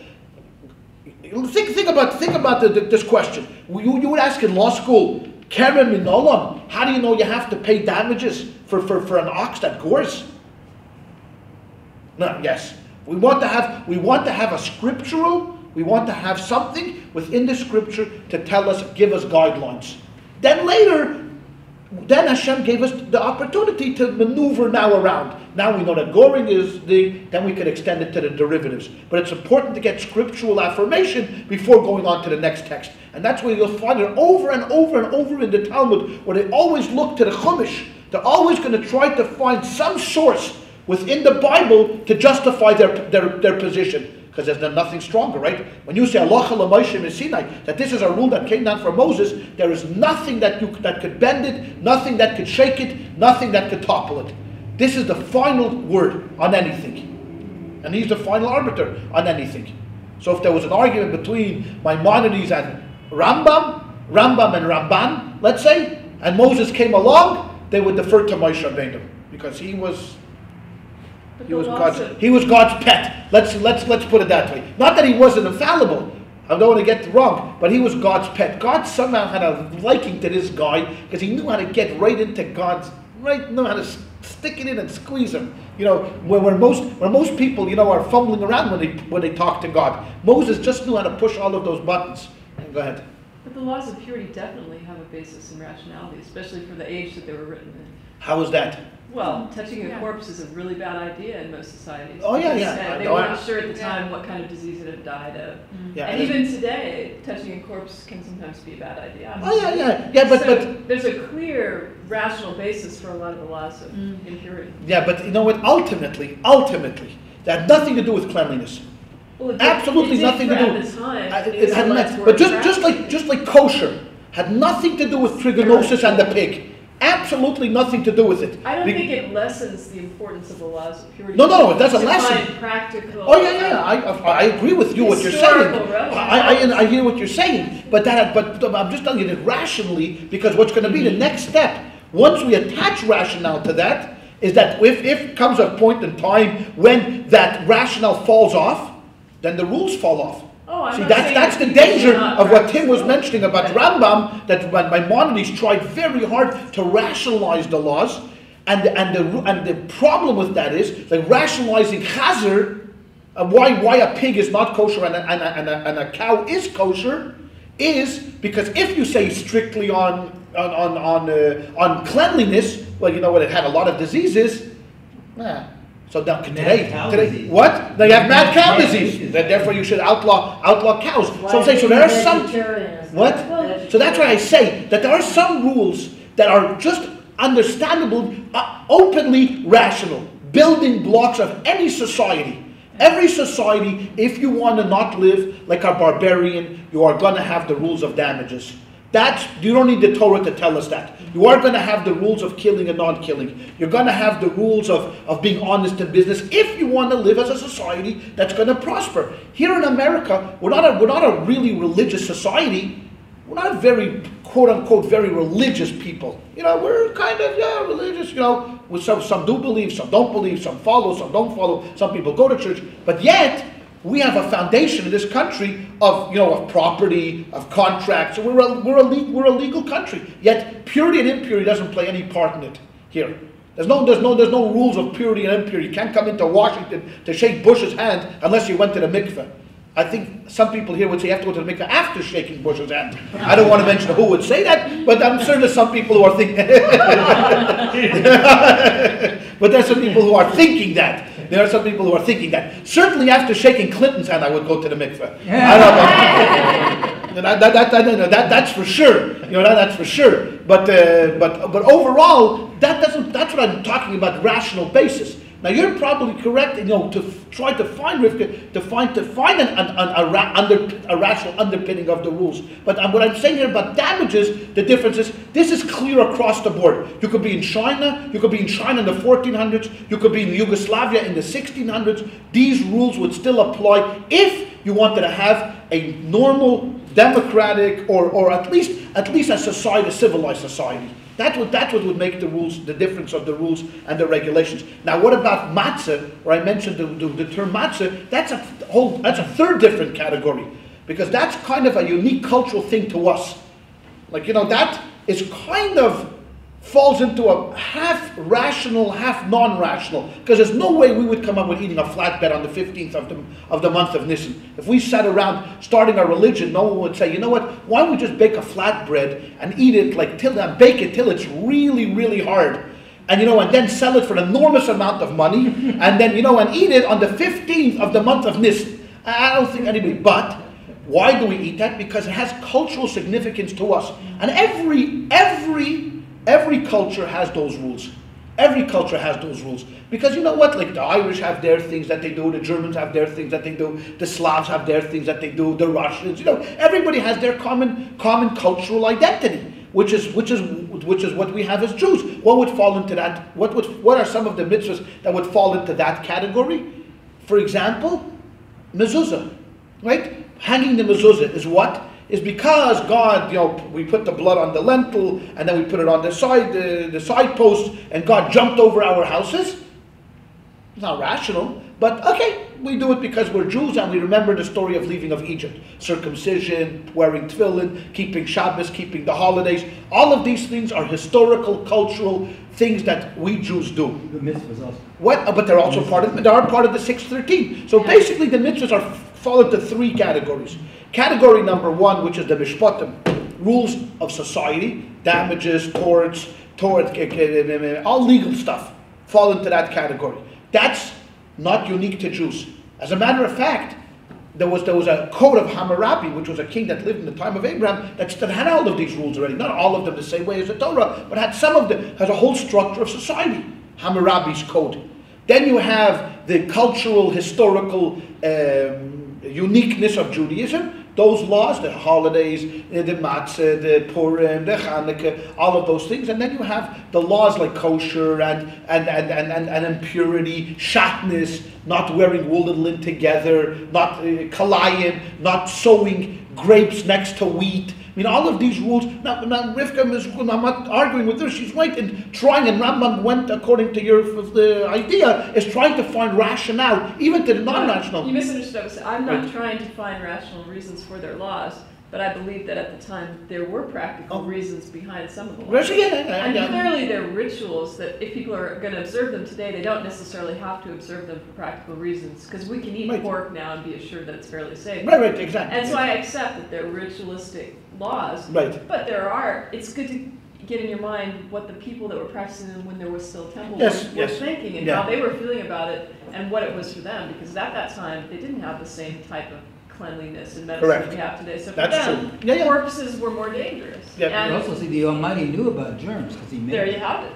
Think about this question. You would ask in law school, Keren min olam, how do you know you have to pay damages for an ox that gores? No, yes. We want to have a scriptural, we want to have something within the scripture to tell us, give us guidelines. Then later, Hashem gave us the opportunity to maneuver now around. Now we know that goring is then we can extend it to the derivatives. But it's important to get scriptural affirmation before going on to the next text. And that's where you'll find it over and over and over in the Talmud, where they always look to the Chumash. They're always going to try to find some source within the Bible to justify their position. Because there's nothing stronger, right? When you say Halacha l'Moshe miSinai, that this is a rule that came down from Moses, there is nothing that could bend it, nothing that could shake it, nothing that could topple it. This is the final word on anything. And he's the final arbiter on anything. So if there was an argument between Maimonides and Rambam and Ramban, let's say, and Moses came along, they would defer to Moshe Rabbeinu, because he was God's pet. Let's put it that way. Not that he wasn't infallible. I don't want to get it wrong, but he was God's pet. God somehow had a liking to this guy because he knew how to get right into knew how to stick it in and squeeze him. You know, where most people, you know, are fumbling around when they talk to God. Moses just knew how to push all of those buttons. Go ahead. But the laws of purity definitely have a basis in rationality, especially for the age that they were written in. How is that? Well, touching a corpse is a really bad idea in most societies. Oh, yeah. They weren't sure at the time what kind of disease it had died of. Yeah, and even today, touching a corpse can sometimes be a bad idea. But there's a clear rational basis for a lot of the laws of impurity. Yeah, but you know what? Ultimately, that had nothing to do with cleanliness. Well, Absolutely nothing to do with it. But just like kosher had nothing to do with trigonosis and the pig. Absolutely nothing to do with it. I don't think it lessens the importance of the laws of purity. No, it doesn't lessen. Practical. Oh yeah. I agree with you what you're saying. I hear what you're saying, but I'm just telling you that rationally, because what's going to be the next step once we attach rationale to that is that if comes a point in time when that rationale falls off, then the rules fall off. See, that's the danger of what Tim was mentioning about Rambam, that Maimonides tried very hard to rationalize the laws, and the problem with that is like rationalizing chazer, why a pig is not kosher and a cow is kosher, is because if you say strictly on cleanliness, well, you know what, it had a lot of diseases. So now today, what? Now you have mad cow disease. Therefore, you should outlaw cows. So I'm saying, so there are some. What? So that's why I say that there are some rules that are just understandable, openly rational, building blocks of any society. Every society, if you want to not live like a barbarian, you are going to have the rules of damages. You don't need the Torah to tell us that. You are going to have the rules of killing and non-killing. You're going to have the rules of being honest in business if you want to live as a society that's going to prosper. Here in America, we're not a really religious society. We're not a very, quote-unquote, very religious people. You know, we're kind of, religious, you know. Some do believe, some don't believe, some follow, some don't follow. Some people go to church. But yet, we have a foundation in this country of property, of contracts. So we're a legal country. Yet purity and impurity doesn't play any part in it here. There's no rules of purity and impurity. You can't come into Washington to shake Bush's hand unless you went to the mikveh. I think some people here would say you have to go to the mikveh after shaking Bush's hand. I don't want to mention who would say that, but I'm sure there's some people who are thinking. But there's some people who are thinking that. There are some people who are thinking that. Certainly after shaking Clinton's hand, I would go to the mikveh. I don't know. That's for sure. That's for sure. But overall, that's what I'm talking about. Rational basis. Now you're probably correct. To try to find Rivka, to find a rational underpinning of the rules. But what I'm saying here about damages, the difference is this is clear across the board. You could be in China. You could be in China in the 1400s. You could be in Yugoslavia in the 1600s. These rules would still apply if you wanted to have a normal, democratic, or at least a society, a civilized society. That's what would make the rules, the difference of the rules and the regulations. Now, what about matzah? Where I mentioned the term matzah, that's a third different category, because that's kind of a unique cultural thing to us. That is kind of falls into a half rational, half non-rational, because there's no way we would come up with eating a flatbread on the 15th of the month of Nisan. If we sat around starting our religion, no one would say, you know what, why don't we just bake a flatbread and eat it bake it till it's really, really hard. And and then sell it for an enormous amount of money, and then and eat it on the 15th of the month of Nisan. I don't think anybody, but why do we eat that? Because it has cultural significance to us. And every culture has those rules. Every culture has those rules. Because the Irish have their things that they do, the Germans have their things that they do, the Slavs have their things that they do, the Russians, everybody has their common cultural identity, which is what we have as Jews. What would fall into that? What are some of the mitzvahs that would fall into that category? For example, mezuzah, right? Hanging the mezuzah is what? Is because God, we put the blood on the lentil and then we put it on the side posts, and God jumped over our houses. It's not rational, but okay, we do it because we're Jews and we remember the story of leaving of Egypt. Circumcision, wearing tefillin, keeping Shabbos, keeping the holidays. All of these things are historical, cultural things that we Jews do. The mitzvahs also. But they're also part of the 613. So basically the mitzvahs fall into three categories. Category number one, which is the mishpatim, rules of society, damages, torts, all legal stuff fall into that category. That's not unique to Jews. As a matter of fact, there was a code of Hammurabi, which was a king that lived in the time of Abraham, that had all of these rules already. Not all of them the same way as the Torah, but had some of them, has a whole structure of society. Hammurabi's code. Then you have the cultural, historical uniqueness of Judaism. Those laws, the holidays, the matzah, the Purim, the Hanukkah, all of those things. And then you have the laws like kosher and impurity, shatnez, not wearing wool and linen together, not kalayim, not sowing grapes next to wheat. I mean, all of these rules. Now Rivka, I'm not arguing with her. She's right in trying, and Rambam went according to the idea, is trying to find rationale, even to the non-rational. You misunderstood. I'm not trying to find rational reasons for their laws, but I believe that at the time there were practical reasons behind some of the laws. And clearly they're rituals that if people are going to observe them today, they don't necessarily have to observe them for practical reasons, because we can eat pork now and be assured that it's fairly safe. Right, exactly. And so I accept that they're ritualistic laws, but it's good to get in your mind what the people that were practicing them when there was still temple were thinking, and how they were feeling about it, and what it was for them, because at that time they didn't have the same type of cleanliness and medicine that we have today. So for them, corpses were more dangerous. And you also see the Almighty knew about germs because He made there you have it.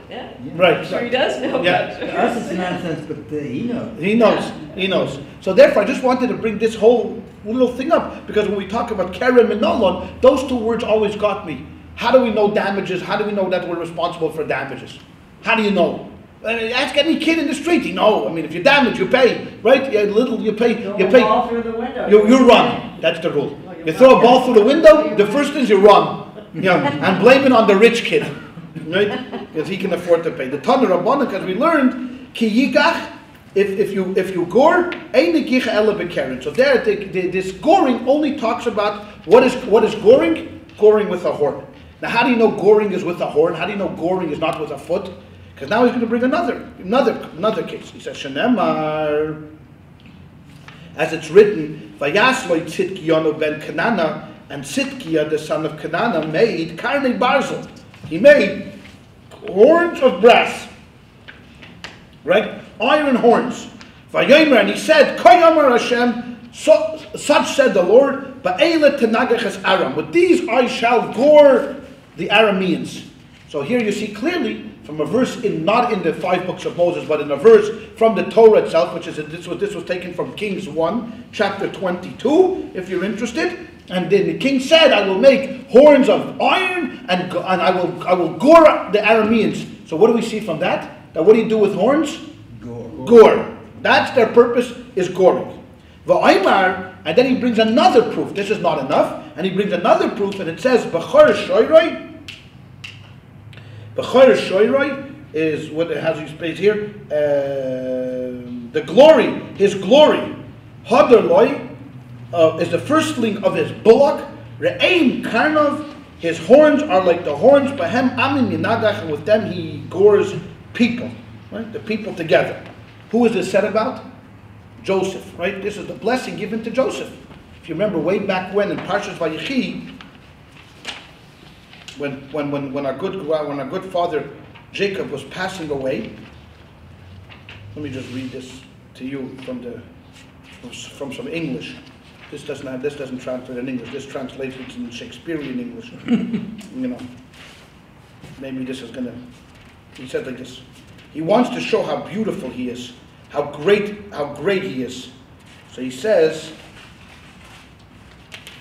Right. I'm sure He does know about germs. To us it's nonsense, but He knows. He knows. So therefore, I just wanted to bring this whole little thing up, because when we talk about kerem and nolon, those two words always got me. How do we know damages? How do we know that we're responsible for damages? How do you know? Ask any kid in the street. You know, I mean, if you damage, you pay, right? You pay. You pay. Ball through the window. You run. That's the rule. You throw a ball through the window. The first thing is you run. And blame it on the rich kid, right? Because he can afford to pay. The Tanur Rabbanan, because we learned ki yigach. If you gore, ein negicha ela bekeren. So there, this goring only talks about what is goring? Goring with a horn. Now, how do you know goring is with a horn? How do you know goring is not with a foot? Because now he's going to bring another case. He says, Shenemar, as it's written, Vayasloi Tzidkiyanu ben Kenana, and Tzidkiya, the son of Kenana, made Karnei Barzel. He made horns of brass, right? Iron horns. Vayomer, and he said, Koyomer Hashem, So, such said the Lord, Ba'ela tenagachas Aram. With these I shall gore the Arameans. So here you see clearly from a verse not in the 5 books of Moses, but in a verse from the Torah itself, which is this was taken from Kings 1, chapter 22, if you're interested. And then the king said, I will make horns of iron and I will gore the Arameans. So what do we see from that? That what do you do with horns? Gore. That's their purpose, is goring. V'aymar, and then he brings another proof. This is not enough. And he brings another proof, and it says, B'chor shoyroi. B'chor shoyroi is what it has space here. The glory, his glory. Hadarloi is the firstling of his bullock. Re'eim karnov, his horns are like the horns. B'hem amin minagach, and with them he gores people. Right? The people together. Who is this said about? Joseph, right? This is the blessing given to Joseph. If you remember way back when in Parshas Vayechi, when our good father Jacob was passing away. Let me just read this to you from some English. This doesn't translate in English. This translates in Shakespearean English. You know, maybe this is gonna. He said like this. He wants to show how beautiful he is. How great he is. So he says,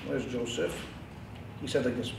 where's Joseph? He said like this, he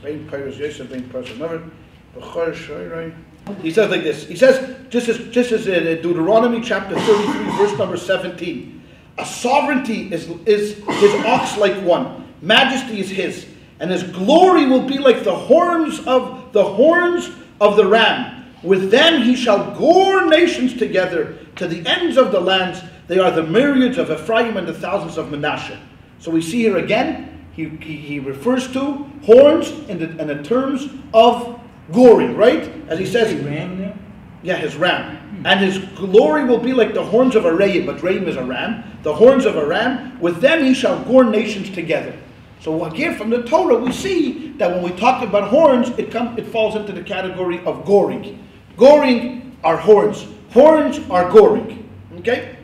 says like this, he says, just as Deuteronomy chapter 33, verse number 17, a sovereignty is his ox like one, majesty is his, and his glory will be like the horns of the ram. With them he shall gore nations together to the ends of the lands. They are the myriads of Ephraim and the thousands of Manasseh. So we see here again, he refers to horns in the terms of goring, right? As he says, ram there? Yeah, his ram. And his glory will be like the horns of a ram, but ram is a ram. The horns of a ram, with them he shall gore nations together. So again, from the Torah, we see that when we talk about horns, it falls into the category of goring. Goring are horns. Horns are goring. Okay?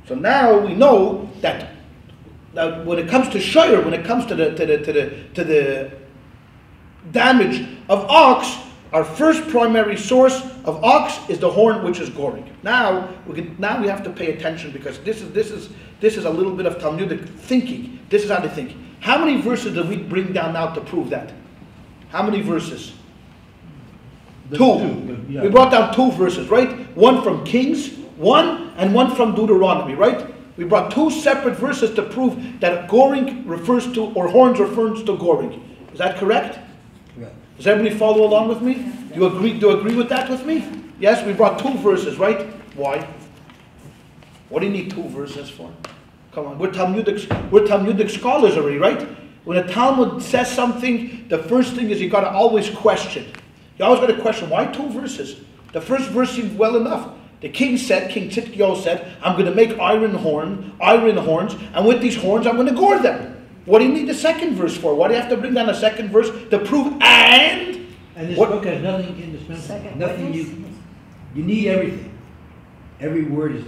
So now we know that when it comes to shoyer, when it comes to the damage of ox, our first primary source of ox is the horn, which is goring. Now we have to pay attention, because this is a little bit of Talmudic thinking. This is how they think. How many verses did we bring down now to prove that? How many verses? Two. Yeah. We brought down 2 verses, right? One from Kings, one, and one from Deuteronomy, right? We brought 2 separate verses to prove that goring refers to, or horns refers to goring. Is that correct? Correct. Does everybody follow along with me? Do you agree with that with me? Yes, we brought 2 verses, right? Why? What do you need 2 verses for? Come on, we're Talmudic scholars already, right? When a Talmud says something, the first thing is you got to always question. You always got to question, why 2 verses? The first verse seems well enough. The king said, King Tzidkiyahu said, I'm going to make iron horns, and with these horns I'm going to gore them. What do you need the second verse for? Why do you have to bring down a second verse to prove and this book has nothing indispensable. Nothing you need everything. Every word is.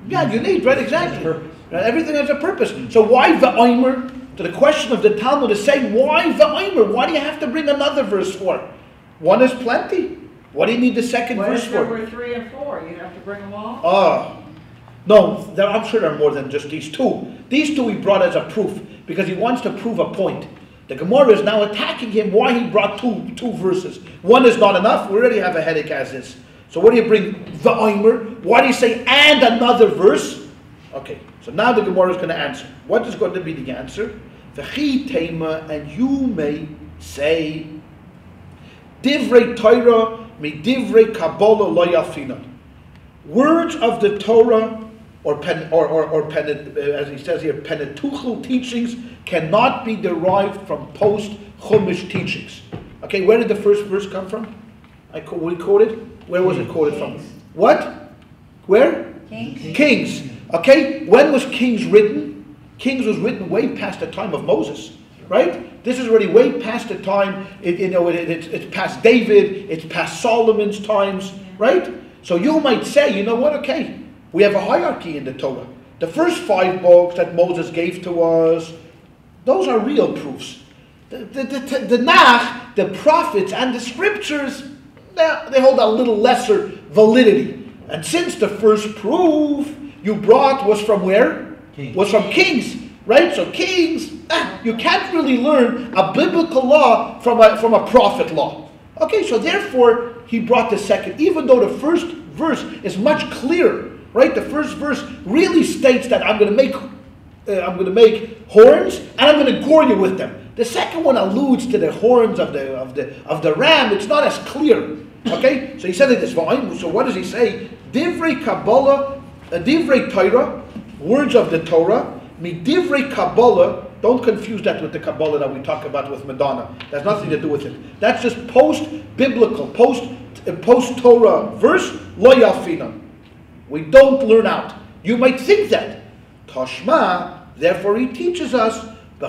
Yeah, you need, right, exactly. Purpose. Right, everything has a purpose. So why Ve'omer? To the question of the Talmud is saying, why Ve'omer? Why do you have to bring another verse for? 1 is plenty. What do you need the second verse for? Number 3 and 4, you have to bring them all? No, I'm sure there are more than just these 2. These 2 he brought as a proof, because he wants to prove a point. The Gemara is now attacking him why he brought two verses. 1 is not enough. We already have a headache as is. So what do you bring? Ve'omer. Why do you say and another verse? Okay, so now the Gemara is going to answer. What is going to be the answer? V'chi tema, and you may say, Divrei Torah mi divrei Kabbalah lo yafinan. Words of the Torah, as he says here, penituchal teachings cannot be derived from post-Chumash teachings. Okay, where did the first verse come from? We quoted. Where was it quoted from? What? Where? Kings. Okay, when was Kings written? Kings was written way past the time of Moses, right? This is already way past the time. It's past David. It's past Solomon's times, right? So you might say, you know what? Okay, we have a hierarchy in the Torah. The first 5 books that Moses gave to us, those are real proofs. The Nach, the prophets, and the scriptures, they hold a little lesser validity. And since the first proof you brought was from where? Kings. Was from Kings, right? So Kings, you can't really learn a biblical law from a prophet law. Okay, so therefore he brought the second, even though the first verse is much clearer, right? The first verse really states that I'm going to make horns and I'm going to gore you with them. The second one alludes to the horns of the ram. It's not as clear. Okay, so he said it this way. So what does he say? Divrei Kabbalah, Divrei Torah, words of the Torah. Mi Divrei Kabbalah. Don't confuse that with the Kabbalah that we talk about with Madonna. That's nothing to do with it. That's just post-biblical, post-Torah verse. Lo yalfina. We don't learn out. You might think that. Tashma. Therefore, he teaches us. So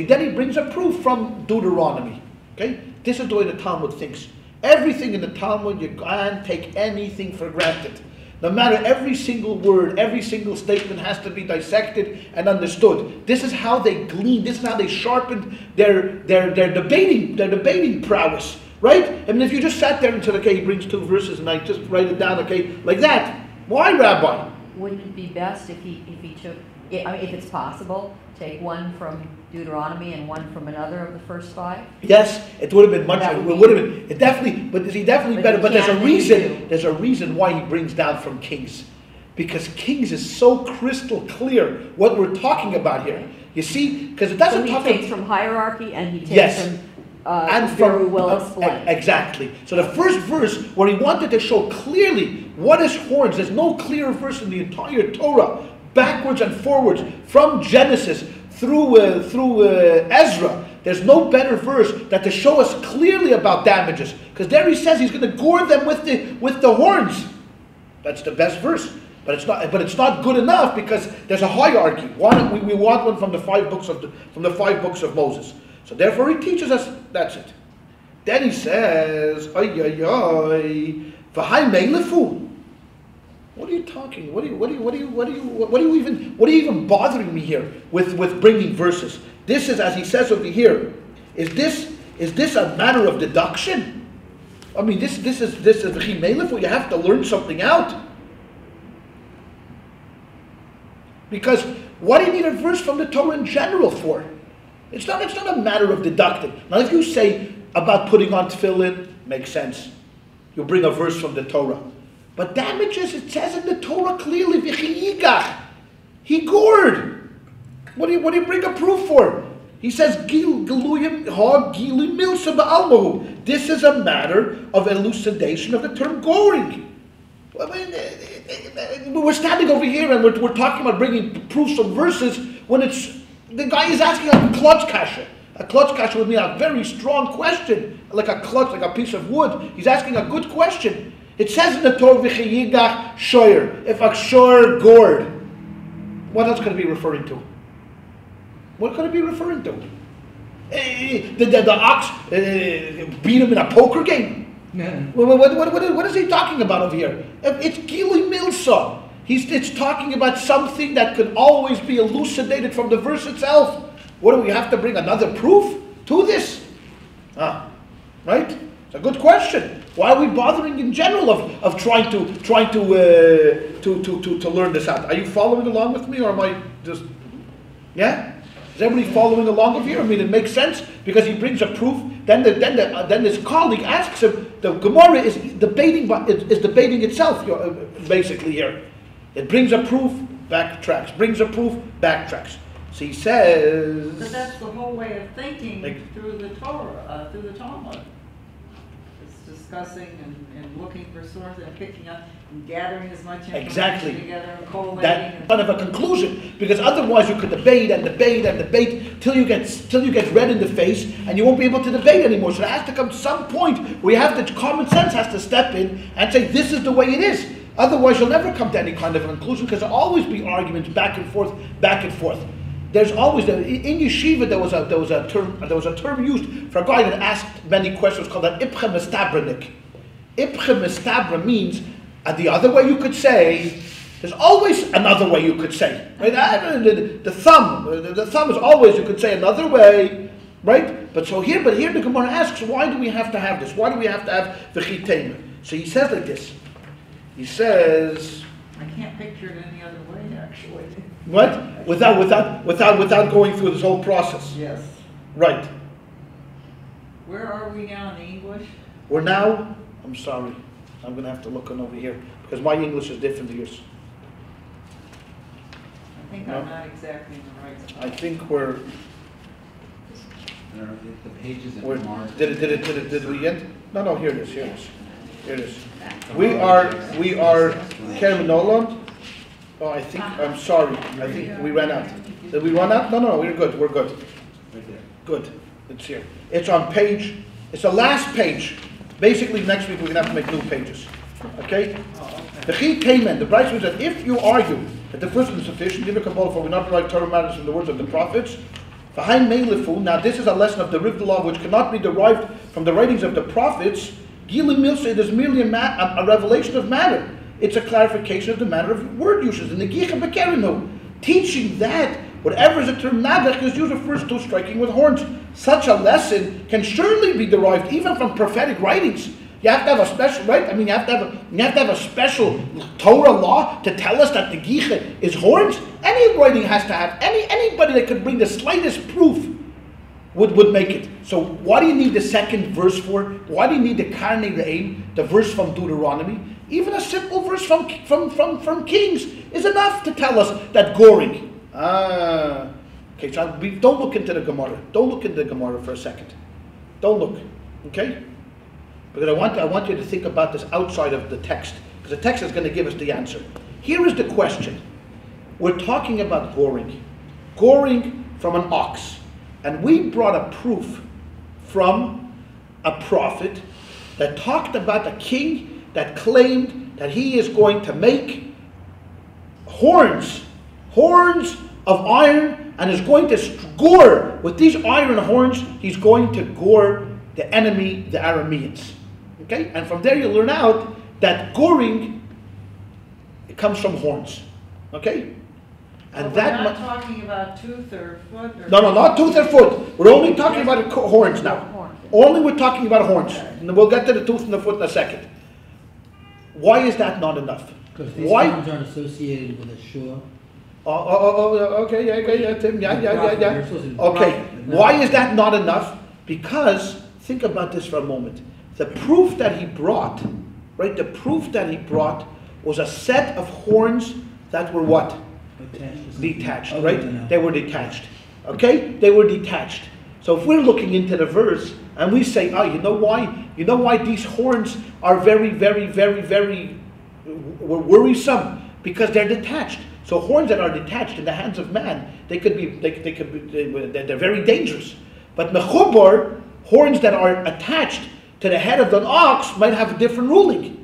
then he brings a proof from Deuteronomy. Okay? This is the way the Talmud thinks. Everything in the Talmud, you can't take anything for granted. No matter every single word, every single statement has to be dissected and understood. This is how they glean. This is how they sharpened their debating prowess. Right? I mean, if you just sat there and said, okay, he brings 2 verses and I just write it down, okay, like that. Why, Rabbi? Wouldn't it be best if he took, if it's possible, take one from Deuteronomy and one from another of the first 5? Yes, it would have been much. It would have been. It definitely. But he definitely better. But there's a reason. There's a reason why he brings down from Kings, because Kings is so crystal clear what we're talking about here. You see, because it doesn't. So he takes from hierarchy and he takes yes. from. And very well explained. Exactly. So the first verse, where he wanted to show clearly what is horns, there's no clearer verse in the entire Torah, backwards and forwards, from Genesis through Ezra. There's no better verse that to show us clearly about damages, because there he says he's going to gore them with the horns. That's the best verse. But it's not good enough, because there's a hierarchy. We want one from the 5 books of Moses. So therefore he teaches us, that's it. Then he says, ay, ay, ay, v'hai meilefu. What are you talking? What are you even bothering me here with bringing verses? This is, as he says over here, is this a matter of deduction? I mean, this is v'hai meilefu. You have to learn something out. Because what do you need a verse from the Torah in general for? It's not a matter of deducting. Now, if you say about putting on tefillin, makes sense. You bring a verse from the Torah. But damages, it says in the Torah clearly, v'chiyigach. He gored. What do you bring a proof for? He says, Giluyim ha gili milsa ba'almahu. This is a matter of elucidation of the term goring. I mean, we're standing over here and we're talking about bringing proofs from verses when it's... The guy is asking like a klutz kasha. A klutz kasha would mean a very strong question, like a klutz, like a piece of wood. He's asking a good question. It says in the Torah, v'chiyigach shoyer. If a shoyer gored, what else could it be referring to? What could it be referring to? The ox beat him in a poker game? No. What is he talking about over here? It's gili milsa. It's talking about something that could always be elucidated from the verse itself. What do we have to bring another proof to this? Right? It's a good question. Why are we bothering in general of trying to learn this out? Are you following along with me, or am I just? Yeah? Is everybody following along over here? I mean, it makes sense because he brings a proof. Then his colleague asks him. The Gemara is debating itself, basically here. It brings a proof, backtracks. Brings a proof, backtracks. So he says... But that's the whole way of thinking through the Torah, through the Talmud. It's discussing and looking for sources and picking up and gathering as much information together and collating. That kind of a conclusion, because otherwise you could debate and debate and debate till you get red in the face and you won't be able to debate anymore. So there has to come some point where you have to, common sense has to step in and say this is the way it is. Otherwise, you'll never come to any kind of a conclusion, because there'll always be arguments back and forth, back and forth. There's always in yeshiva there was a term used for a guy that asked many questions called an ipcha mestabranik. Ipcha mestabra means the other way you could say There's always another way you could say, right? The thumb is always, you could say another way, right? But here the Gemara asks, why do we have to have this? Why do we have to have the chitema? So he says like this. He says, I can't picture it any other way, actually. what? Without going through this whole process. Yes. Right. Where are we now in the English? We're now, I'm sorry, I'm going to have to look on over here, because my English is different to yours. I think I'm not exactly in the right spot. I think we're, I don't know if the pages we're are marked. did we end? No, here it is. We are Karen Nolan. Oh, I'm sorry. I think we ran out. Did we run out? No, we're good. We're good. Right there. Good. It's here. It's on page, it's the last page. Basically, next week we're going to have to make new pages. Okay? The Chi Payment, the Bright says that if you argue that the first one is sufficient, give a Kabbalah for we not like Torah matters from the words of the prophets. Now, this is a lesson of the Riv law which cannot be derived from the writings of the prophets. Gili Milsa, it is merely a revelation of matter. It's a clarification of the matter of word uses. In the Gicha Bekerinu, teaching that whatever is a term nagach is used refers to striking with horns. Such a lesson can surely be derived even from prophetic writings. You have to have a special, right? I mean, you have to have a special Torah law to tell us that the Gicha is horns. Any writing has to have, anybody that could bring the slightest proof would make it. So why do you need the second verse for? Why do you need the Karnei Re'im, the verse from Deuteronomy? Even a simple verse from Kings is enough to tell us that goring. Okay, so don't look into the Gemara. Don't look into the Gemara for a second. Don't look, okay? Because I want you to think about this outside of the text, because the text is going to give us the answer. Here is the question. We're talking about goring from an ox. And we brought a proof from a prophet that talked about a king that claimed that he is going to make horns of iron, and is going to gore with these iron horns. He's going to gore the enemy, the Arameans. Okay, and from there you learn out that goring, it comes from horns. Okay, and we're not talking about tooth or foot. Or no, not tooth or foot. We're only talking about horns now. Only we're talking about horns, and we'll get to the tooth and the foot in a second. Why is that not enough? Because these horns aren't associated with a shore. Okay, yeah, Tim, yeah. Okay, why is that not enough? Because, think about this for a moment. The proof that he brought, right, was a set of horns that were what? Detached, right? They were detached. Okay? They were detached. So if we're looking into the verse, and we say, you know why these horns are very, very, very, very worrisome? Because they're detached. So horns that are detached in the hands of man, they're very dangerous. But mechubor, horns that are attached to the head of an ox might have a different ruling.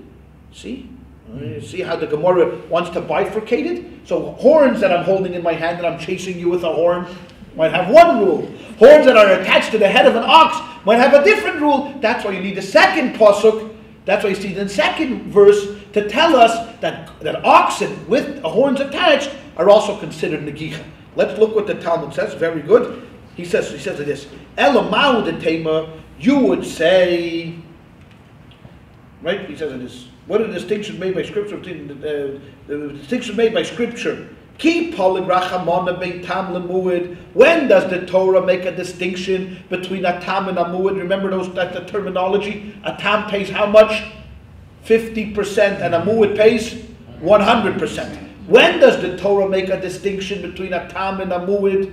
See? See how the Gemara wants to bifurcate it? So horns that I'm holding in my hand and I'm chasing you with a horn might have one rule. Horns that are attached to the head of an ox might have a different rule. That's why you need the second pasuk. That's why you see the second verse to tell us that oxen with horns attached are also considered negicha. Let's look what the Talmud says. Very good. He says this. Elamau de tema, you would say, right? He says this. What are the distinctions made by Scripture? The distinction made by Scripture. When does the Torah make a distinction between a tam and a muad? Remember that's the terminology. A tam pays how much? 50%, and a muad pays 100%. When does the Torah make a distinction between a tam and a muad?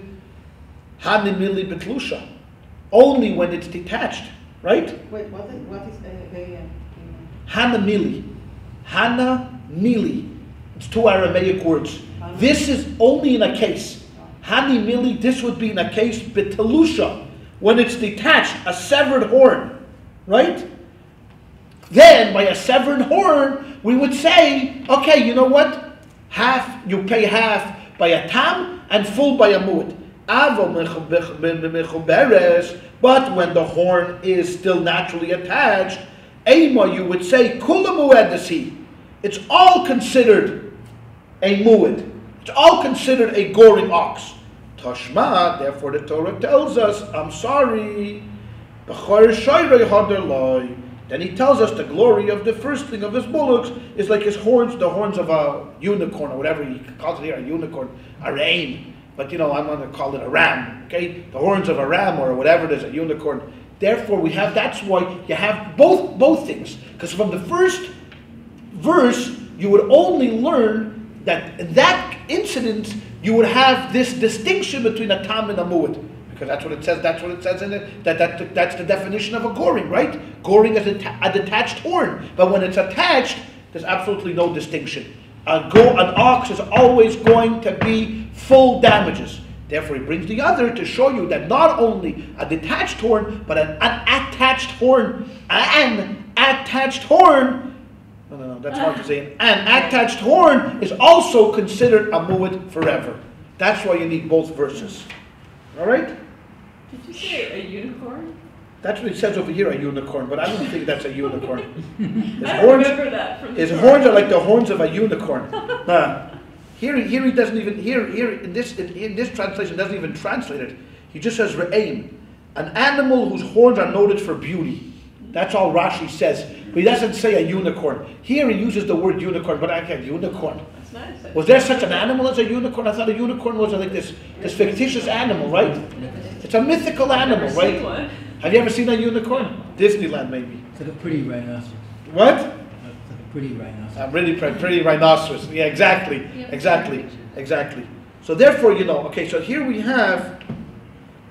Hanimili betlusha. Only when it's detached, right? Wait, what is Hanamili. Hanamili. It's two Aramaic words. This is only in a case. Hanimili, this would be in a case betelusha, when it's detached, a severed horn, right? Then, by a severed horn, we would say, okay, you know what? You pay half by a tam and full by a muad. But when the horn is still naturally attached, Ema, you would say, kula muadasi. It's all considered a mu'id. It's all considered a goring ox. Tashma, therefore the Torah tells us, I'm sorry, then he tells us the glory of the firstling of his bullocks is like his horns, the horns of a unicorn, or whatever he calls it here, a unicorn, a ram. But I'm going to call it a ram, okay? The horns of a ram or whatever it is, a unicorn. Therefore, that's why you have both things. Because from the first verse, you would only learn that in that incident, you would have this distinction between a tam and a mu'id. Because that's what it says in it, that's the definition of a goring, right? Goring is a detached horn. But when it's attached, there's absolutely no distinction. An ox is always going to be full damages. Therefore, he brings the other to show you that not only a detached horn, but an attached horn. An attached horn. No, that's hard to say. An attached horn is also considered a mu'id forever. That's why you need both verses. All right? Did you say a unicorn? That's what it says over here, a unicorn, but I don't think that's a unicorn. I remember that from his horns are like the horns of a unicorn. Here he doesn't even in this translation doesn't even translate it. He just says re'aim, an animal whose horns are noted for beauty. That's all Rashi says, but he doesn't say a unicorn. Here he uses the word unicorn, but I can't unicorn. That's nice. Was there such an animal as a unicorn? I thought a unicorn was like this fictitious animal, right? It's a mythical animal, right? One. Have you ever seen a unicorn? Disneyland, maybe. It's like a pretty rhinoceros. What? It's like a pretty rhinoceros. A really pretty rhinoceros. Yeah, exactly. So therefore, okay, so here we have,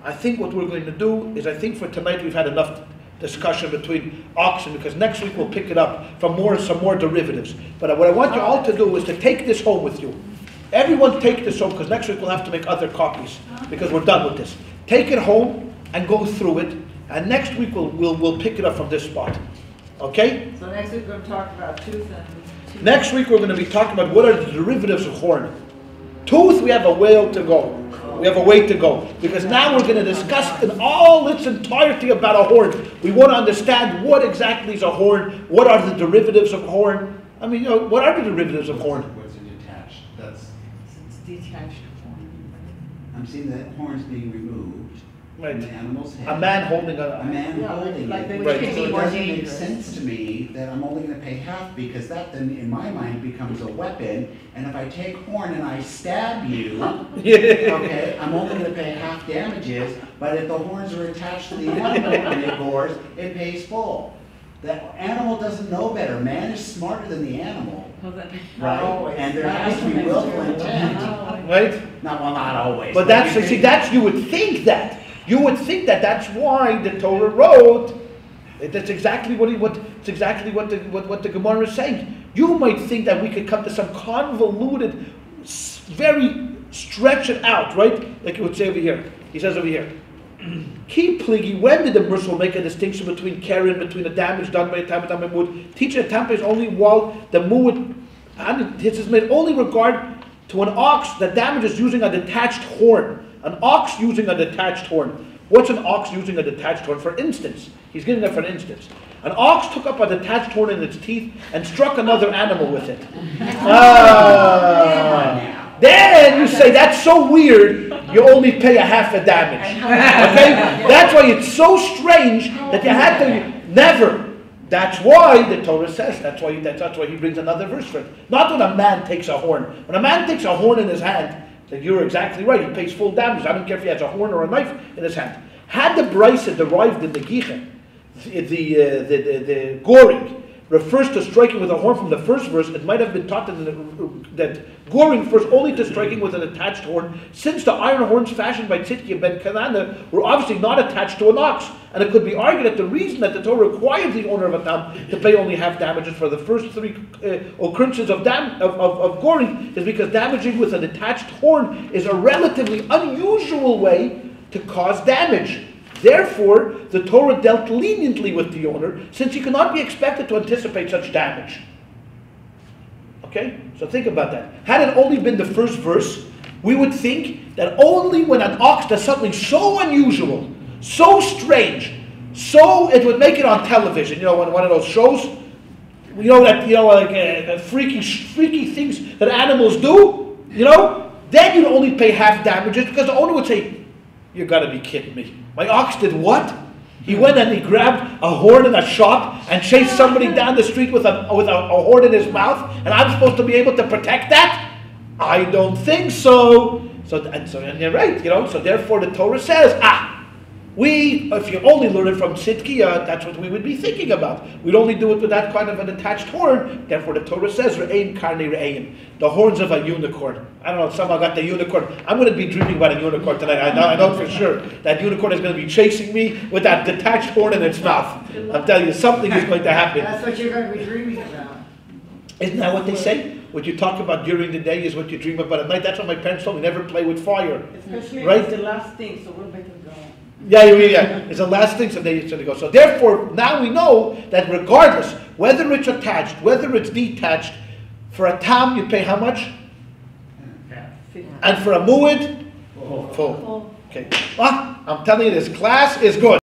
I think what we're going to do is, I think for tonight we've had enough discussion between oxen, because next week we'll pick it up from some more derivatives. But what I want you all to do is to take this home with you. Everyone take this home, because next week we'll have to make other copies, because we're done with this. Take it home and go through it, and next week we'll pick it up from this spot. Okay? So next week we're going to talk about tooth and... Next week we're going to be talking about what are the derivatives of horn. Tooth, we have a way to go. We have a way to go. Because now we're going to discuss in all its entirety about a horn. We want to understand what exactly is a horn, what are the derivatives of horn. I mean, what are the derivatives of horn? What's detached? It's detached horn. I'm seeing that horns being removed. Right. From the animal's head. A man holding A man holding like it. the- Which Right. can So be it more doesn't make dangerous. sense to me that I'm only going to pay half, because that then in my mind becomes a weapon, and if I take horn and I stab you, okay, I'm only going to pay half damages, but if the horns are attached to the animal and it gores, it pays full. The animal doesn't know better. Man is smarter than the animal, right? always. And there has to be willful intent. Right? Not always. But you would think that. You would think that that's why the Torah wrote. That's exactly what the Gemara is saying. You might think that we could come to some convoluted, very stretch it out, right? Like it would say over here. He says over here, Ki pligi, when did the Mercer make a distinction between Karen, between the damage done by a tam and a mu'ud? Teaching a tam is only while the mu'ud, and this is made only regard to an ox that damages using a detached horn. An ox using a detached horn. What's an ox using a detached horn? For instance, he's giving it for an instance. An ox took up a detached horn in its teeth and struck another animal with it. Then you say, that's so weird, you only pay a half the damage. Okay? That's why it's so strange that you had to never. That's why the Torah says, that's why he brings another verse for it. Not when a man takes a horn. When a man takes a horn in his hand, then you're exactly right, he pays full damage. I don't care if he has a horn or a knife in his hand. Had the Brisa derived in the Gicha, the goring refers to striking with a horn from the first verse, it might have been taught that goring refers only to striking with an attached horn, since the iron horns fashioned by Tzidkiah ben Kanana were obviously not attached to an ox. And it could be argued that the reason that the Torah required the owner of a tam to pay only half damages for the first three occurrences of goring is because damaging with an attached horn is a relatively unusual way to cause damage. Therefore, the Torah dealt leniently with the owner, since he cannot be expected to anticipate such damage. Okay? So think about that. Had it only been the first verse, we would think that only when an ox does something so unusual, so strange, so it would make it on television, when one of those shows, like freaky things that animals do, then you'd only pay half damages because the owner would say, "You gotta be kidding me. My ox did what? He went and he grabbed a horn in a shop and chased somebody down the street with a horn in his mouth, and I'm supposed to be able to protect that? I don't think so." And you're right, so therefore the Torah says, if you only learn it from Tzidkiah, that's what we would be thinking about. We'd only do it with that kind of an attached horn. Therefore the Torah says, Re'eim karnei re'eim, the horns of a unicorn. I don't know if someone got the unicorn. I'm going to be dreaming about a unicorn tonight. I know for sure. That unicorn is going to be chasing me with that detached horn in its mouth. I'm telling you, something is going to happen. That's what you're going to be dreaming about. Isn't that what they say? What you talk about during the day is what you dream about at night. That's what my parents told me. Never play with fire. Especially right? It's the last thing, so we're better go. Yeah. It's the last thing, so they used to go. So therefore, now we know that regardless, whether it's attached, whether it's detached, for a tam you pay how much? And for a mu'id? Full. Okay. I'm telling you, this class is good.